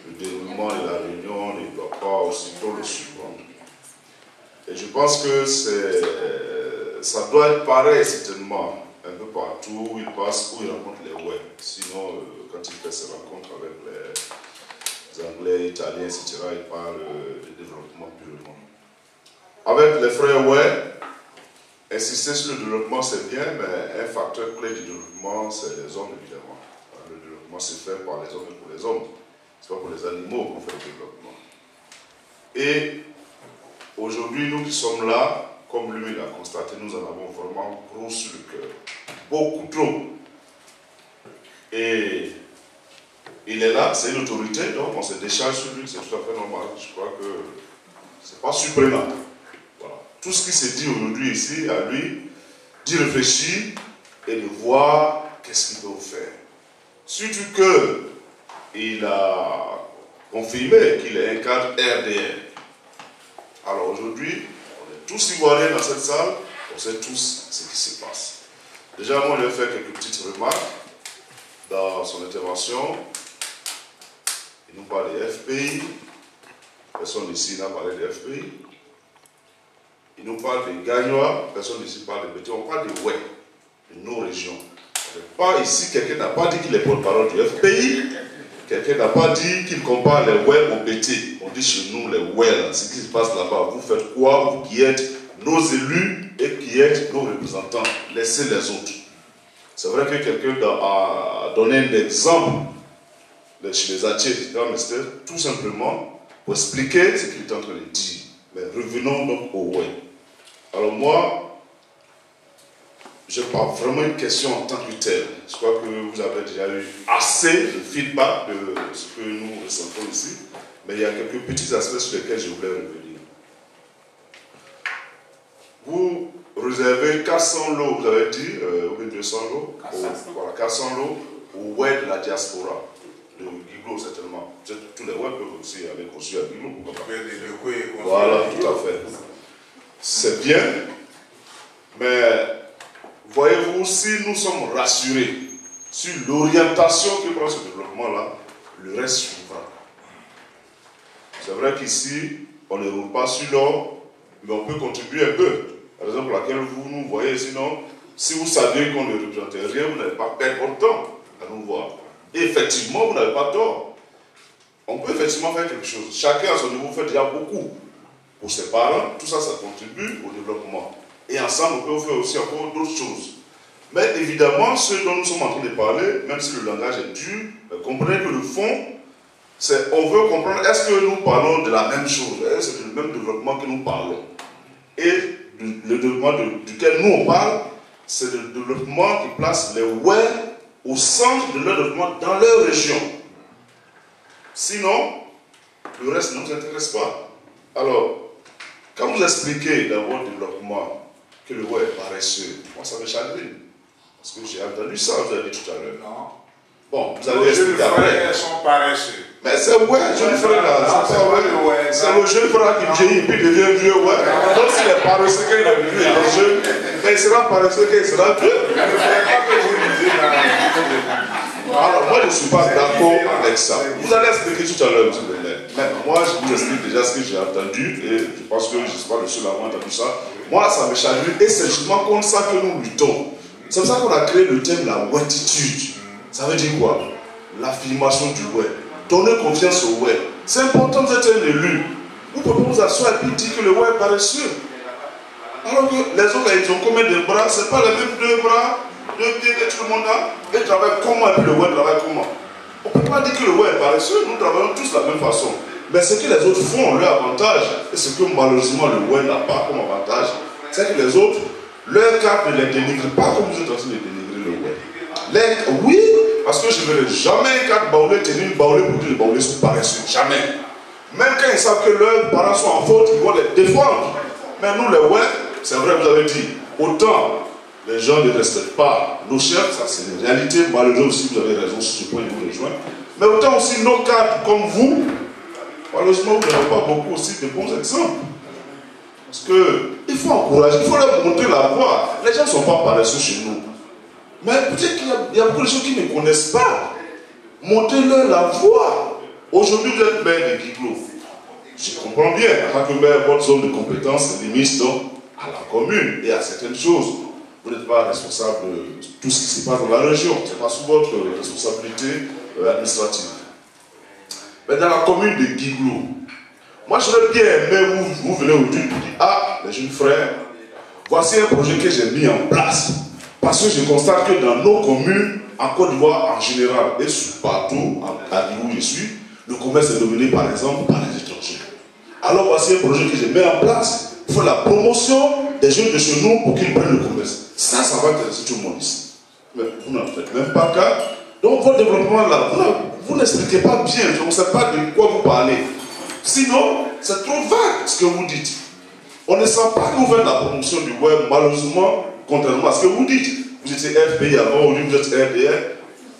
le déroulement de la réunion ne doit pas aussitôt le surprendre. Et je pense que ça doit être pareil certainement un peu partout où il passe, où il rencontre les web. Sinon, quand il fait ses rencontres avec les Anglais, Italiens, etc., il parle de développement purement. Avec les frères Webb, insister sur le développement c'est bien, mais un facteur clé du développement c'est les hommes évidemment. Le développement c'est fait par les hommes et pour les hommes. Ce n'est pas pour les animaux qu'on fait le développement. Et aujourd'hui, nous qui sommes là, comme lui l'a constaté, nous en avons vraiment gros sur le cœur. Beaucoup trop. Et il est là, c'est une autorité, donc on se décharge sur lui, c'est tout à fait normal. Je crois que ce n'est pas surprenant. Voilà. Tout ce qui s'est dit aujourd'hui ici, à lui, d'y réfléchir et de voir qu'est-ce qu'il peut faire. Surtout qu'il a confirmé qu'il est un cadre RDR. Alors aujourd'hui, on est tous ivoiriens dans cette salle, on sait tous ce qui se passe. Déjà, moi, je vais faire quelques petites remarques dans son intervention. Il nous parle des FPI, personne ici n'a parlé de FPI. Il nous parle des Gagnois, personne ici parle de Bété, on parle des Ouai, de nos régions. Pas ici, quelqu'un n'a pas dit qu'il est porte-parole du FPI, quelqu'un n'a pas dit qu'il compare les Ouai au Bété. On dit chez nous les Ouai, ce qui se passe là-bas. Vous faites quoi, vous qui êtes nos élus et qui êtes nos représentants? Laissez les autres. C'est vrai que quelqu'un a donné un exemple chez les Attiers, tout simplement pour expliquer ce qu'il est en train de dire. Mais revenons donc au Ouai. Alors moi, je n'ai pas vraiment une question en tant que telle. Je crois que vous avez déjà eu assez de feedback de ce que nous ressentons ici. Mais il y a quelques petits aspects sur lesquels je voulais revenir. Vous réservez 400 lots, vous avez dit, ou 200 lots, 400 lots au Ouai de la diaspora, de Guiglo certainement. Tous les Ouai peuvent aussi aller construire à Guiglo. Voilà, tout à fait. C'est bien, mais voyez-vous, si nous sommes rassurés sur l'orientation que prend ce développement-là, le reste suivra. C'est vrai qu'ici, on ne roule pas sur l'or, mais on peut contribuer un peu. Par exemple, pour laquelle vous nous voyez, sinon, si vous saviez qu'on ne représentait rien, vous n'allez pas perdre votre temps à nous voir. Et effectivement, vous n'avez pas tort. On peut effectivement faire quelque chose. Chacun à son niveau fait déjà beaucoup. Pour ses parents, tout ça, ça contribue au développement. Et ensemble, on peut faire aussi encore d'autres choses. Mais évidemment, ce dont nous sommes en train de parler, même si le langage est dur, comprenez que le fond, c'est on veut comprendre, est-ce que nous parlons de la même chose? Est-ce que c'est du même développement que nous parlons? Et le développement duquel nous on parle, c'est le développement qui place les Ouai au centre de leur développement dans leur région. Sinon, le reste ne nous intéresse pas. Alors, quand vous expliquez dans votre développement que le Ouai est paresseux, moi ça me chagrine. Parce que j'ai entendu ça, vous avez dit tout à l'heure. Non. Bon, vous avez expliqué après. Ils sont paresseux. Mais c'est Ouai, jeune frère là. C'est le jeune frère qui vieillit et puis devient vieux Ouai. Donc s'il est paresseux quand il est vieux, il est jeune. Mais il sera paresseux quand il sera vieux. Alors moi je ne suis pas d'accord avec ça. Vous allez expliquer tout à l'heure, M. Benet. Mais moi je vous explique déjà ce que j'ai entendu et je pense que je ne suis pas le seul à avoir entendu ça. Moi ça me chagrine et c'est justement contre ça que nous luttons. C'est pour ça qu'on a créé le thème la ouattitude. Ça veut dire quoi? L'affirmation du Ouai. Donner confiance au Ouai. C'est important, vous êtes un élu. Vous pouvez vous asseoir et puis dire que le Ouai est paresseux. Alors que les autres, ils ont combien de bras? Ce n'est pas les mêmes deux bras, deux pieds que tout le monde a. Ils travaillent comment et puis le Ouai travaille comment? On ne peut pas dire que le Ouai est paresseux. Nous travaillons tous de la même façon. Mais ce que les autres font, leur avantage, et ce que malheureusement le Ouai n'a pas comme avantage, c'est que les autres, leur carte ne les dénigre pas comme vous êtes en train de dénigrer le Ouai. Oui, parce que je ne verrai jamais un cadre baoulé tenir une baoulée pour dire les baoulés sont paresseux. Jamais. Même quand ils savent que leurs parents sont en faute, ils vont les défendre. Mais nous, les Ouai, c'est vrai, vous avez dit, autant les gens ne respectent pas nos chefs, ça c'est une réalité, malheureusement aussi, vous avez raison sur ce point, je vous rejoins. Mais autant aussi nos cadres comme vous, malheureusement, vous n'avez pas beaucoup aussi de bons exemples. Parce qu'il faut encourager, il faut leur montrer la voie. Les gens ne sont pas paresseux chez nous. Mais peut-être qu'il y a beaucoup de gens qui ne connaissent pas. Montrez-leur la voie. Aujourd'hui, vous êtes maire de Guiglo. Je comprends bien, en tant que maire, votre zone de compétence est limite donc à la commune et à certaines choses. Vous n'êtes pas responsable de tout ce qui se passe dans la région. Ce n'est pas sous votre responsabilité administrative. Mais dans la commune de Guiglo, moi j'aurais bien aimé vous venez aujourd'hui et dire, ah, les jeunes frères, voici un projet que j'ai mis en place. Parce que je constate que dans nos communes, en Côte d'Ivoire en général, et partout, à Guiglo où je suis, le commerce est dominé par exemple par les étrangers. Alors voici un projet que je mets en place pour la promotion des jeunes de chez nous pour qu'ils prennent le commerce. Ça va intéresser tout le monde ici. Mais vous n'en faites même pas cas. Donc votre développement là, vous n'expliquez pas bien, je ne sais pas de quoi vous parlez. Sinon, c'est trop vague ce que vous dites. On ne sent pas que vous faites la promotion du web, malheureusement, contrairement à ce que vous dites. Vous étiez FPI avant, aujourd'hui vous êtes RDR.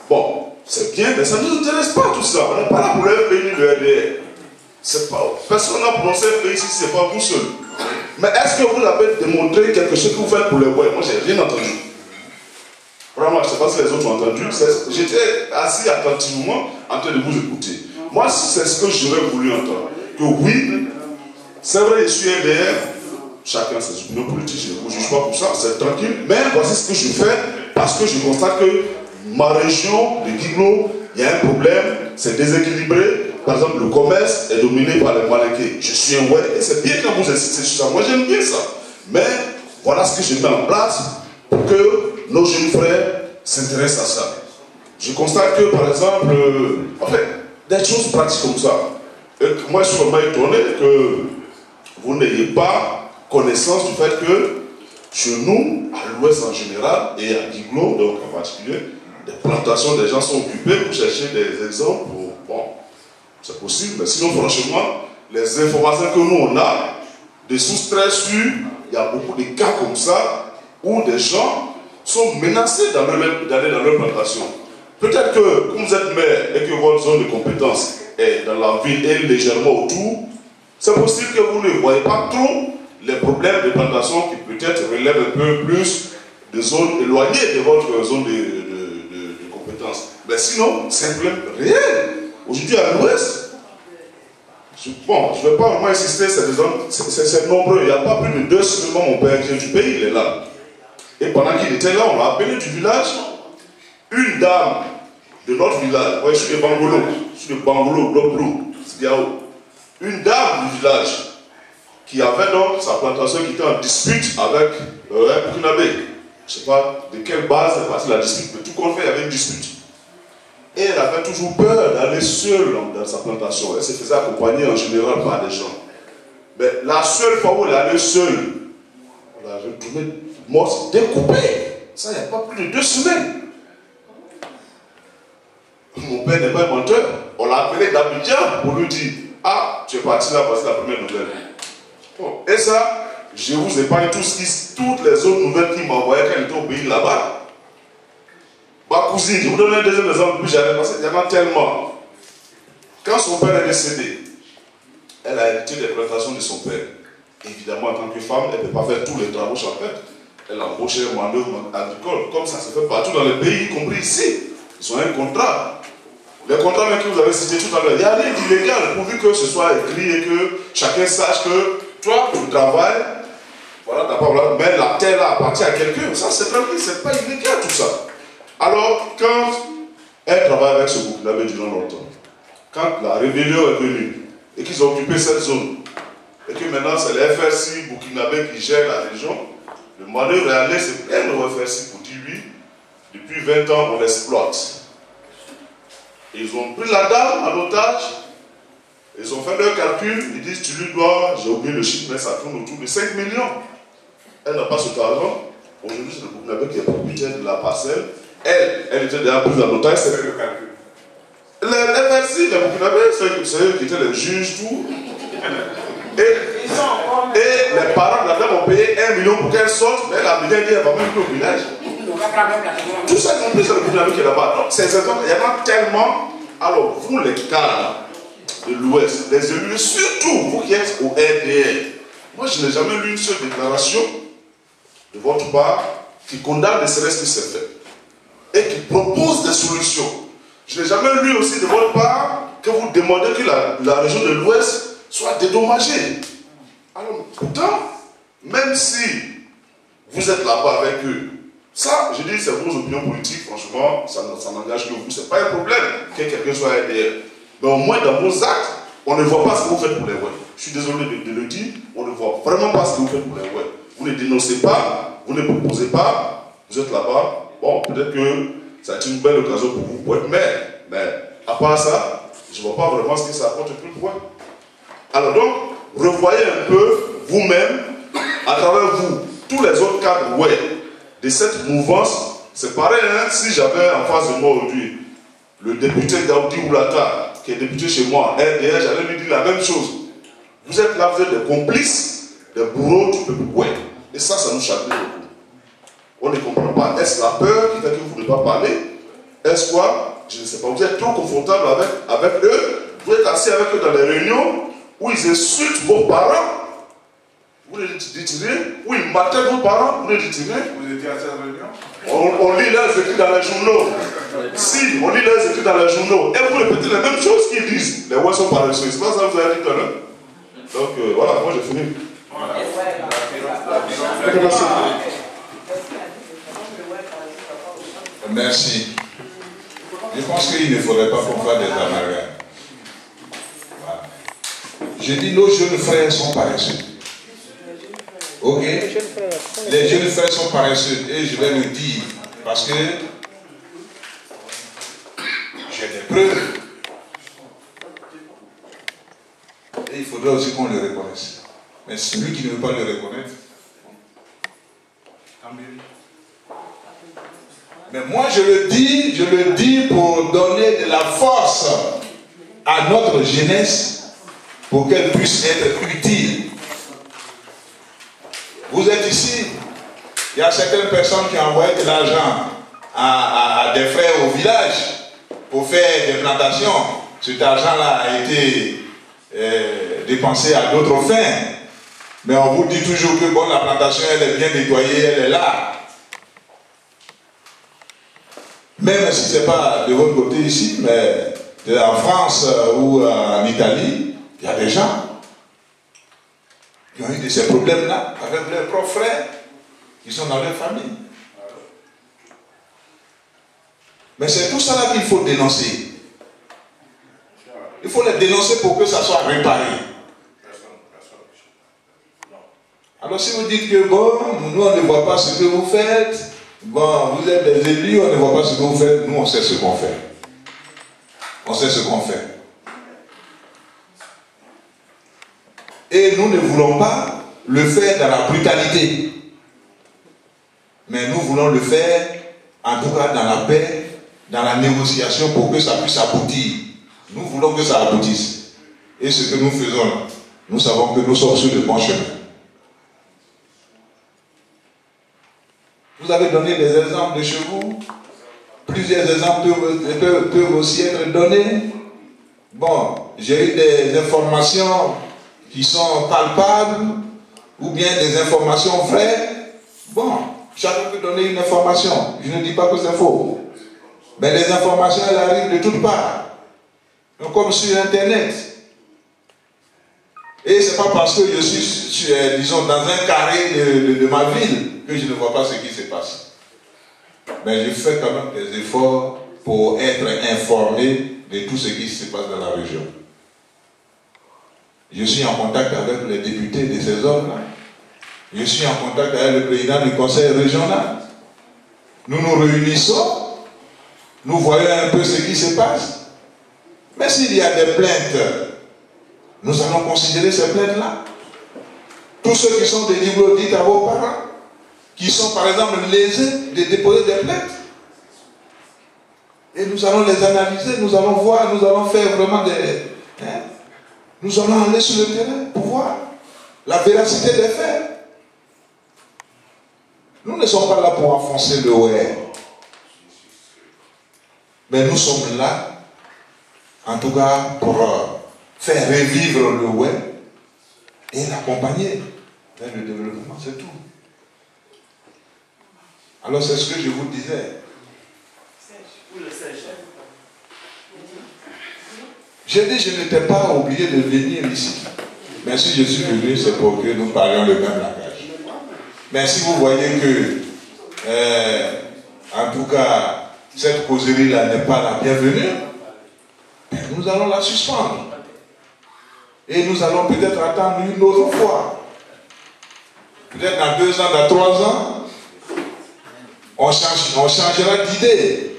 Bon, c'est bien, mais ça ne nous intéresse pas tout ça. On n'est pas là pour le FPI ni le RDR. Personne n'a prononcé FPI ici, ce n'est pas vous seul. Mais est-ce que vous avez démontré quelque chose que vous faites pour le web? Moi, je n'ai rien entendu. Vraiment, je ne sais pas si les autres ont entendu. J'étais assis attentivement en train de vous écouter. Moi, c'est ce que j'aurais voulu entendre. que oui, c'est vrai, je suis LDR, chacun ses opinions politiques, je ne vous juge pas pour ça, c'est tranquille, mais voici ce que je fais, parce que je constate que ma région de Guiglo, il y a un problème, c'est déséquilibré. Par exemple, le commerce est dominé par les Malinqués. Je suis un ouais, et c'est bien quand vous insistez sur ça. Moi, j'aime bien ça. Mais voilà ce que je mets en place pour que nos jeunes frères s'intéressent à ça. Je constate que, par exemple, en fait, des choses pratiques comme ça. Et moi, je suis vraiment étonné que vous n'ayez pas connaissance du fait que chez nous, à l'ouest en général, et à Guiglo, donc en particulier, des plantations, des gens sont occupés pour chercher des exemples. Bon, c'est possible, mais sinon, franchement, les informations que nous, on a, des sources très sûres, il y a beaucoup de cas comme ça, où des gens sont menacés d'aller dans leur plantation. Peut-être que, comme vous êtes maire et que votre zone de compétence est dans la ville et légèrement autour, c'est possible que vous ne voyez pas trop les problèmes de plantation qui peut-être relèvent un peu plus de zones éloignées de votre zone de compétence. Mais sinon, c'est un problème réel. Aujourd'hui, à l'ouest, bon, je ne vais pas vraiment insister, c'est nombreux. Il n'y a pas plus de 2 semaines, mon père vient du pays, il est là. Et pendant qu'il était là, on l'a appelé du village. Une dame de notre village, ouais, je suis de Bangolo, bloc blue, une dame du village qui avait donc sa plantation qui était en dispute avec Burkinabé. Je ne sais pas de quelle base est partie la dispute, mais tout compte fait, il y avait une dispute. Et elle avait toujours peur d'aller seule dans sa plantation. Elle se faisait accompagner en général par des gens. Mais la seule fois où elle est allée seule, on l'a retrouvée morte, découpée. Ça, il n'y a pas plus de 2 semaines. Mon père n'est pas un menteur. On l'a appelé d'Abidjan pour lui dire: ah, tu es parti là, voici la première nouvelle. Bon. Et ça, je vous épargne toutes les autres nouvelles qu'il m'envoyait quand il était au pays là-bas. Ma cousine, je vous donne un deuxième exemple, plus jamais, parce qu'il y en a tellement. Quand son père est décédé, elle a hérité des plantations de son père. Évidemment, en tant que femme, elle ne peut pas faire tous les travaux champêtres. Elle a embauché un manœuvre agricole, comme ça se fait partout dans les pays, y compris ici. Ils ont un contrat. Les contrats que vous avez cités tout à l'heure, il n'y a rien d'illégal, pourvu que ce soit écrit et que chacun sache que toi, tu travailles, voilà, mais la terre là appartient à quelqu'un. Ça, c'est tranquille, c'est pas illégal tout ça. Alors, quand elle travaille avec ce Burkinabé durant longtemps, quand la rébellion est venue et qu'ils ont occupé cette zone, et que maintenant c'est les FRC Burkinabé qui gèrent la région, le manœuvre est allé se plaindre au FRC pour dire oui, depuis 20 ans on l'exploite. Ils ont pris la dame en otage, ils ont fait leur calcul, ils disent tu lui dois, j'ai oublié le chiffre, mais ça tourne autour de 5 millions. Elle n'a pas cet argent. Aujourd'hui, c'est le Burkinabé qui est propriétaire de la parcelle. Elle était déjà prise en otage, c'est le calcul. Les FRC, les Burkinabé, c'est eux qui étaient les juges, tout. Et les parents de la dame ont payé 1 million pour qu'elle sorte, mais elle a bien dit qu'elle va même plus au village. Tout ça, ils ont pris, c'est le Burkinabé qui est là-bas. Donc, c'est exactement, il y en a tellement. Alors, vous, les cadres de l'Ouest, les élus, surtout vous qui êtes au RDR, moi, je n'ai jamais lu une seule déclaration de votre part qui condamne ne serait-ce que c'est fait et qui propose des solutions. Je n'ai jamais lu aussi de votre part que vous demandez que la région de l'Ouest soit dédommagée. Alors, pourtant, même si vous êtes là-bas avec eux, ça, je dis, c'est vos opinions politiques, franchement, ça n'engage que vous. Ce n'est pas un problème que quelqu'un soit RDR. Mais au moins, dans vos actes, on ne voit pas ce que vous faites pour les web. Je suis désolé de le dire, on ne voit vraiment pas ce que vous faites pour les web. Vous ne dénoncez pas, vous ne proposez pas, vous êtes là-bas. Bon, peut-être que ça va être une belle occasion pour vous pour être maire. Mais à part ça, je ne vois pas vraiment ce que ça apporte plus pour vous. Alors donc, revoyez un peu vous-même, à travers vous, tous les autres cadres web de cette mouvance. C'est pareil, hein, si j'avais en face de moi aujourd'hui le député Daoudi Oulata, qui est député chez moi, RDR, j'allais lui dire la même chose. Vous êtes là, vous êtes des complices, des bourreaux du peuple web. Et ça nous chagrine beaucoup. On ne comprend pas. Est-ce la peur qui fait que vous ne pouvez pas parler? Est-ce quoi? Je ne sais pas. Vous êtes trop confortable avec eux. Vous êtes assis avec eux dans les réunions où ils insultent vos parents. Vous les détirez. Où ils battent vos parents. Vous les détirez. Vous étiez à cette réunion? On lit leurs écrits dans les journaux. Si, on lit leurs écrits dans les journaux. Et vous répétez les mêmes choses qu'ils disent. Les ouais sont paresseux. C'est pas ça que vous avez dit tout à l'heure? Donc voilà, moi j'ai fini. Merci. Je pense qu'il ne faudrait pas qu'on fasse des amalgames. Voilà. Je dis nos jeunes frères sont paresseux. Ok? Les jeunes frères sont paresseux. Et je vais le dire parce que j'ai des preuves. Et il faudrait aussi qu'on le reconnaisse. Mais celui qui ne veut pas le reconnaître, tant mieux. Mais moi je le dis pour donner de la force à notre jeunesse pour qu'elle puisse être utile. Vous êtes ici, il y a certaines personnes qui envoient de l'argent à des frères au village pour faire des plantations. Cet argent-là a été dépensé à d'autres fins. Mais on vous dit toujours que bon, la plantation elle est bien nettoyée, elle est là. Même si ce n'est pas de votre côté ici, mais en France ou en Italie, il y a des gens qui ont eu de ces problèmes-là avec leurs propres frères qui sont dans leur famille. Mais c'est tout ça là qu'il faut dénoncer. Il faut les dénoncer pour que ça soit réparé. Alors si vous dites que bon, nous on ne voit pas ce que vous faites, bon, vous êtes des élus, on ne voit pas ce que vous faites, nous on sait ce qu'on fait. On sait ce qu'on fait. Et nous ne voulons pas le faire dans la brutalité. Mais nous voulons le faire, en tout cas dans la paix, dans la négociation pour que ça puisse aboutir. Nous voulons que ça aboutisse. Et ce que nous faisons là, nous savons que nous sommes sur le bon chemin. Vous avez donné des exemples de chez vous. Plusieurs exemples peuvent aussi être donnés. Bon, j'ai eu des informations qui sont palpables ou bien des informations vraies. Bon, chacun peut donner une information. Je ne dis pas que c'est faux. Mais les informations, elles arrivent de toutes parts. Donc, comme sur Internet. Et ce n'est pas parce que je suis, disons, dans un carré de ma ville que je ne vois pas ce qui se passe. Mais je fais quand même des efforts pour être informé de tout ce qui se passe dans la région. Je suis en contact avec les députés de ces zones-là. Je suis en contact avec le président du conseil régional. Nous nous réunissons. Nous voyons un peu ce qui se passe. Mais s'il y a des plaintes, nous allons considérer ces plaintes-là. Tous ceux qui sont des livres, dites à vos parents, qui sont par exemple lésés de déposer des plaintes. Et nous allons les analyser, nous allons voir, nous allons faire vraiment des... nous allons aller sur le terrain pour voir la véracité des faits. Nous ne sommes pas là pour enfoncer le ouais. Mais nous sommes là, en tout cas, pour faire revivre le ouais et l'accompagner vers le développement, c'est tout. Alors c'est ce que je vous disais. J'ai dit, je n'étais pas obligé de venir ici. Mais si je suis venu, c'est pour que nous parlions le même langage. Mais si vous voyez que, en tout cas, cette causerie-là n'est pas la bienvenue, nous allons la suspendre. Et nous allons peut-être attendre une autre fois. Peut-être dans 2 ans, dans 3 ans, on changera d'idée.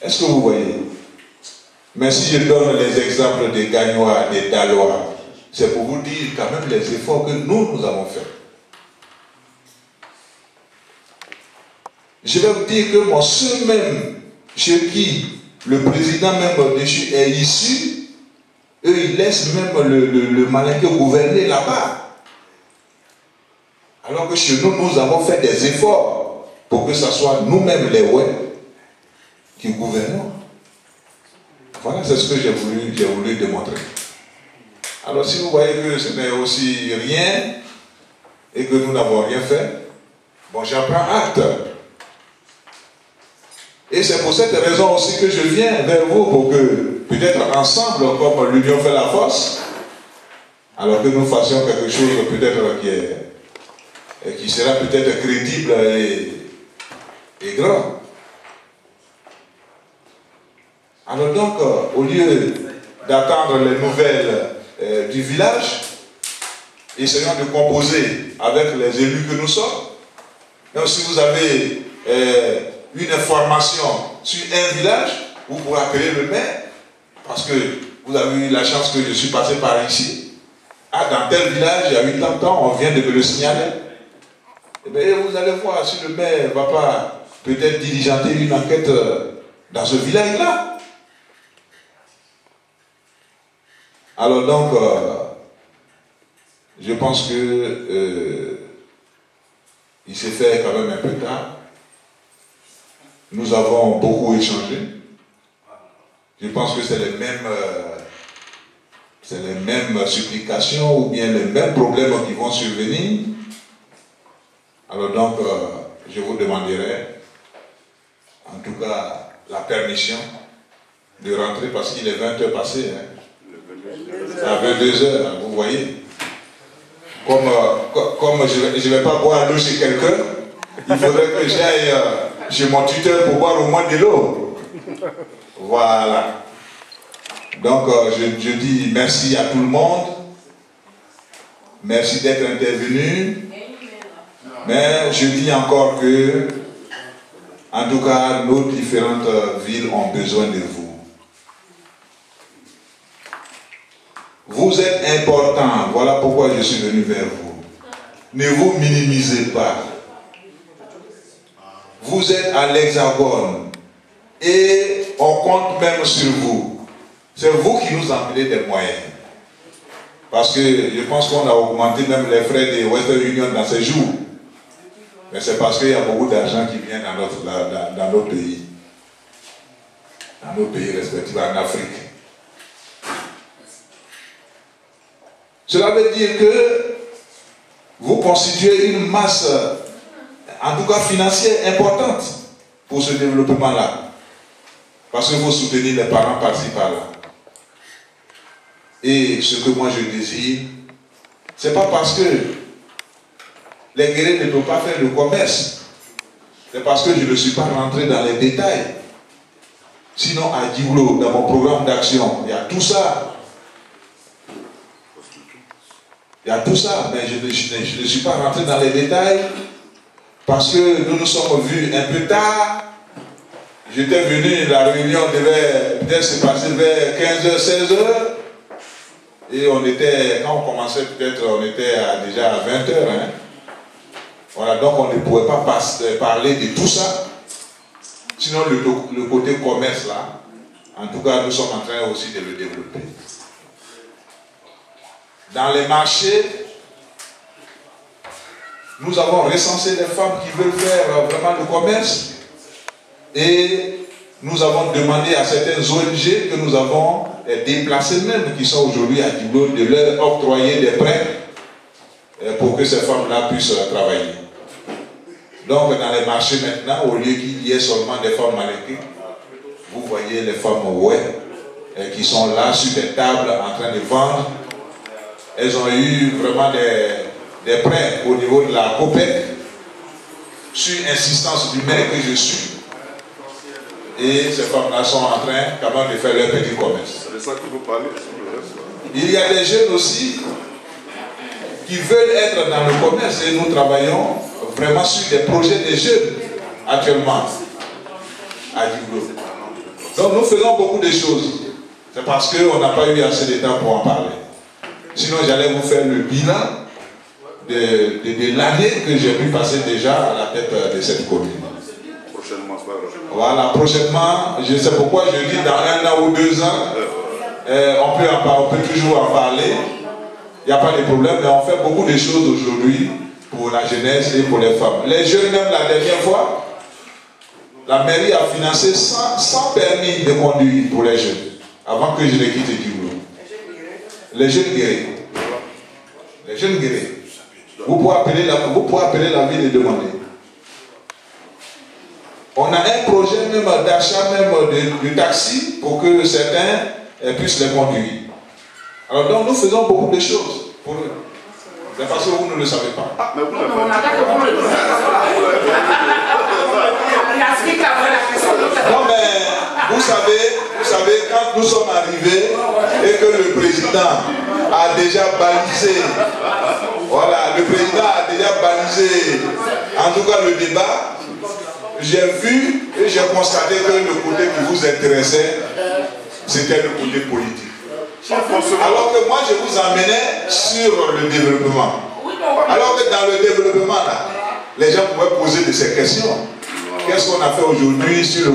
Est-ce que vous voyez? Mais si je donne les exemples des Gagnois, des Dalois, c'est pour vous dire quand même les efforts que nous avons faits. Je vais vous dire que moi, ceux même chez qui le président même déchu est issu, eux, ils laissent même le Malinké gouverner là-bas. Alors que chez nous, nous avons fait des efforts pour que ce soit nous-mêmes les ouais qui gouvernons. Voilà, c'est ce que j'ai voulu démontrer. Alors si vous voyez que ce n'est aussi rien et que nous n'avons rien fait, bon, j'en prends acte. Et c'est pour cette raison aussi que je viens vers vous pour que, peut-être ensemble, comme l'union fait la force, alors que nous fassions quelque chose peut-être qui sera peut-être crédible et grand. Alors donc, au lieu d'attendre les nouvelles du village, essayons de composer avec les élus que nous sommes. Même si vous avez une information sur un village, vous pourrez appeler le maire, parce que vous avez eu la chance que je suis passé par ici. Ah, dans tel village, il y a eu tant de temps, on vient de me le signaler. Et bien, vous allez voir si le maire ne va pas peut-être diligenter une enquête dans ce village-là. Alors donc, je pense que il s'est fait quand même un peu tard. Nous avons beaucoup échangé. Je pense que c'est les mêmes supplications ou bien les mêmes problèmes qui vont survenir. Alors donc, je vous demanderai, en tout cas, la permission de rentrer parce qu'il est 20h passé. Hein. C'est à 22h, vous voyez. Comme je ne vais pas boire l'eau chez quelqu'un, il faudrait que j'aille chez mon tuteur pour boire au moins de l'eau. Voilà. Donc, je dis merci à tout le monde. Merci d'être intervenu. Mais je dis encore que, en tout cas, nos différentes villes ont besoin de vous. Vous êtes importants, voilà pourquoi je suis venu vers vous. Ne vous minimisez pas. Vous êtes à l'Hexagone et on compte même sur vous. C'est vous qui nous empilez des moyens. Parce que je pense qu'on a augmenté même les frais des Western Union dans ces jours. Mais c'est parce qu'il y a beaucoup d'argent qui vient dans nos pays. Dans nos pays respectifs, en Afrique. Cela veut dire que vous constituez une masse, en tout cas financière, importante pour ce développement-là. Parce que vous soutenez les parents par-ci, par-là. Et ce que moi je désire, c'est pas parce que les guerriers ne peuvent pas faire le commerce. C'est parce que je ne suis pas rentré dans les détails. Sinon, à Djiboulo, dans mon programme d'action, il y a tout ça. Il y a tout ça, mais je ne suis pas rentré dans les détails parce que nous nous sommes vus un peu tard. J'étais venu, la réunion devait peut-être se passer vers 15h, 16h. Et on était, quand on commençait peut-être, on était déjà à 20h. Hein. Voilà, donc on ne pouvait pas parler de tout ça. Sinon, le côté commerce là, en tout cas, nous sommes en train aussi de le développer. Dans les marchés, nous avons recensé les femmes qui veulent faire vraiment le commerce et nous avons demandé à certaines ONG que nous avons déplacées même, qui sont aujourd'hui à Djiboulo, de leur octroyer des prêts pour que ces femmes-là puissent travailler. Donc dans les marchés maintenant, au lieu qu'il y ait seulement des femmes mannequins, vous voyez les femmes qui sont là sur des tables en train de vendre. Elles ont eu vraiment des prêts au niveau de la COPEC, sur insistance du maire que je suis. Et ces femmes-là sont en train quand même de faire leur petit commerce. C'est de ça que vous parlez. Il y a des jeunes aussi qui veulent être dans le commerce et nous travaillons vraiment sur des projets des jeunes actuellement à Djiboulo. Donc nous faisons beaucoup de choses. C'est parce qu'on n'a pas eu assez de temps pour en parler. Sinon, j'allais vous faire le bilan de l'année que j'ai pu passer déjà à la tête de cette commune. Prochainement, c'est pas prochainement. Voilà, prochainement, je sais pourquoi je dis dans 1 an ou 2 ans, on peut toujours en parler. Il n'y a pas de problème, mais on fait beaucoup de choses aujourd'hui pour la jeunesse et pour les femmes. Les jeunes, même la dernière fois, la mairie a financé 100 permis de conduire pour les jeunes, avant que je ne quitte Djiboulo. Les jeunes guerriers. Les jeunes guerriers. Vous pouvez appeler la ville et demander. On a un projet même d'achat même de taxi pour que certains puissent les conduire. Alors donc nous faisons beaucoup de choses. Parce que vous ne le savez pas. Ah, mais vous l'avez On attend que vous le disiez. Non, mais vous savez, quand nous sommes arrivés et que le président a déjà balisé, voilà, le président a déjà balisé, en tout cas le débat, j'ai vu et j'ai constaté que le côté qui vous intéressait, c'était le côté politique. Alors que moi je vous emmenais sur le développement. Alors que dans le développement là, les gens pouvaient poser de ces questions. Qu'est-ce qu'on a fait aujourd'hui sur le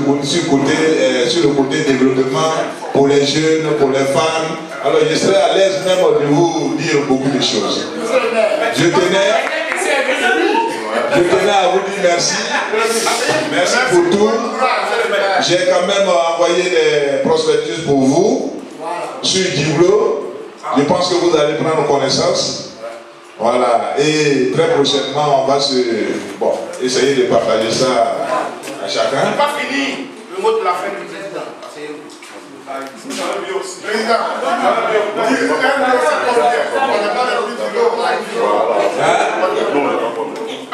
côté développement pour les jeunes, pour les femmes? Alors je serais à l'aise même de vous dire beaucoup de choses. Je tenais à vous dire merci. Merci pour tout. J'ai quand même envoyé des prospectus pour vous sur Diblo. Je pense que vous allez prendre connaissance. Voilà. Et très prochainement, on va essayer de partager ça à chacun. C'est pas fini. Le mot de la fin du président.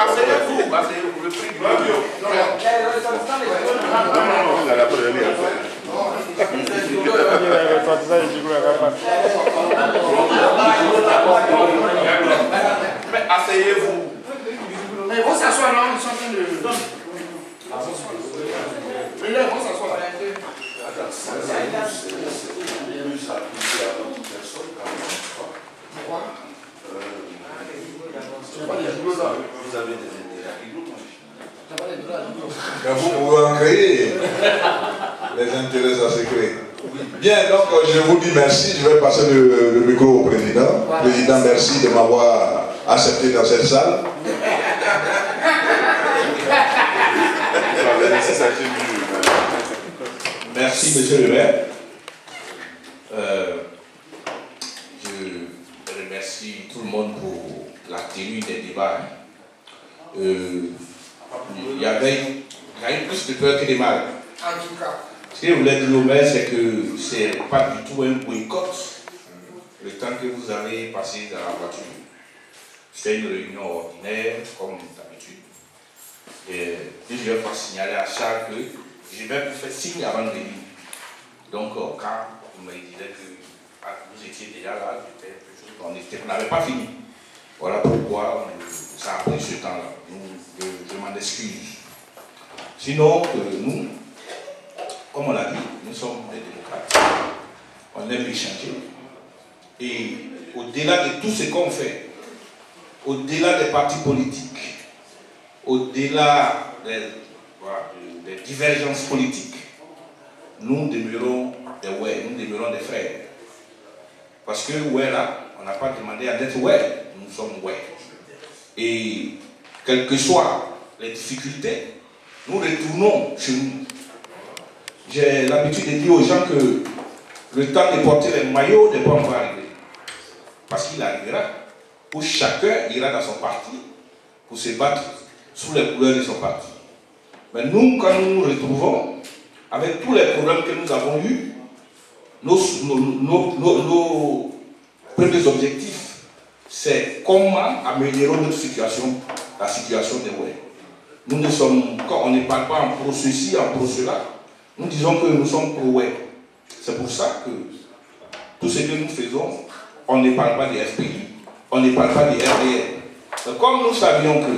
Asseyez-vous, le prix du mais asseyez-vous. Mais ils vont s'asseoir là, ils sont en train de... Mais là, ils vont s'asseoir. Vous avez des intérêts. Vous pouvez en créer. Les intérêts, ça se crée. Bien, donc je vous dis merci. Je vais passer le micro au président. Président, merci de m'avoir accepté dans cette salle. Merci, monsieur le maire. Je remercie tout le monde pour la tenue des débats. Il y a eu plus de peur que de mal. En tout cas. Ce que je voulais dire au maire, c'est que ce n'est pas du tout un boycott le temps que vous avez passé dans la voiture. C'est une réunion ordinaire, comme d'habitude. Et plusieurs fois signalé à Charles que j'ai même fait signe avant de venir. Donc, quand vous me disait que vous étiez déjà là, on n'avait pas fini. Voilà pourquoi ça a pris ce temps-là. Je m'en excuse. Sinon, nous, comme on l'a dit, nous sommes des démocrates. On aime échanger. Et au-delà de tout ce qu'on fait, au-delà des partis politiques, au-delà des divergences politiques, nous demeurons des frères. Parce que là, on n'a pas demandé à être nous sommes Et quelles que soient les difficultés, nous retournons chez nous. J'ai l'habitude de dire aux gens que le temps de porter les maillots n'est pas encore arrivé. Parce qu'il arrivera où chacun ira dans son parti pour se battre sous les couleurs de son parti. Mais nous, quand nous nous retrouvons, avec tous les problèmes que nous avons eus, nos premiers objectifs, c'est comment améliorer notre situation, la situation des Ouè. Nous ne sommes, quand on ne parle pas en pro ceci, en pro cela, nous disons que nous sommes pro Ouè. C'est pour ça que tout ce que nous faisons, on ne parle pas des FPI, on ne parle pas des RDR. Donc, comme nous savions que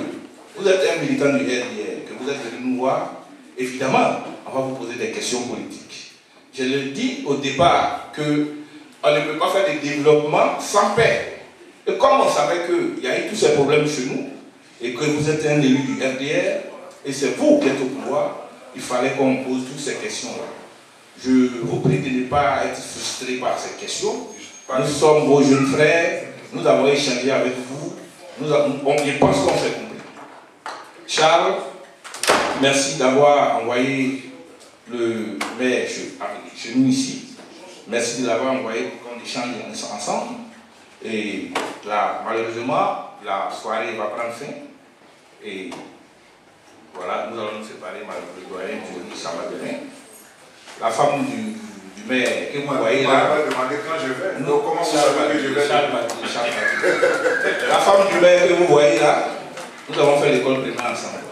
vous êtes un militant du RDR, que vous êtes venu nous voir, évidemment, on va vous poser des questions politiques. Je le dis au départ qu'on ne peut pas faire des développements sans paix. Et comme on savait qu'il y a eu tous ces problèmes chez nous, et que vous êtes un élu du RDR, et c'est vous qui êtes au pouvoir, il fallait qu'on pose toutes ces questions-là. Je vous prie de ne pas être frustré par ces questions. Nous sommes vos jeunes frères, nous avons échangé avec vous, je pense qu'on s'est compris. Charles, merci d'avoir envoyé le maire chez nous ici. Merci de l'avoir envoyé pour qu'on échange ensemble. Et là, malheureusement, la soirée va prendre fin. Et voilà, nous allons nous séparer, le doyen Johnny Samaderin. La femme du mais que vous voyez là. On va demander quand je vais. Donc, comment vous savez que je vais? La femme du maire que vous voyez là, nous avons fait l'école primaire ensemble.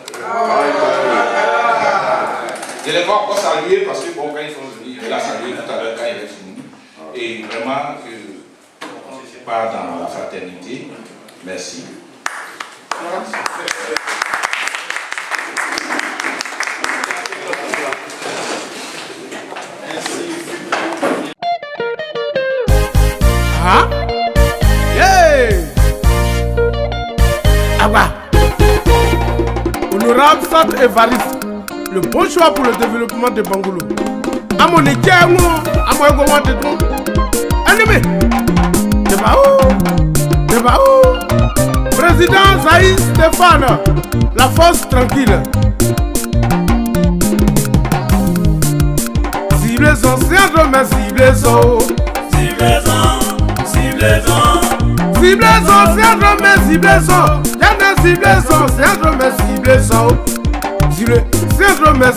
Je ne l'ai pas encore salué parce que bon, quand ils sont venus, il a salué tout à l'heure quand il est fini. Et vraiment, que je pars dans la fraternité. Merci. Ah? Yeah! Ah bah! Honorable Sant Evariste, le bon choix pour le développement de Bangoulou. À mon équipe, à moi, de tout. Ennemi! De où? Président Zahir Stéphane, la force tranquille. Cibles-en, c'est un mais cibles-en. Cibles-en, cibles-en. Cibles-en, c'est un mais cibles-en. Y'en a cibles-en, c'est un mais cibles-en. C'est un mais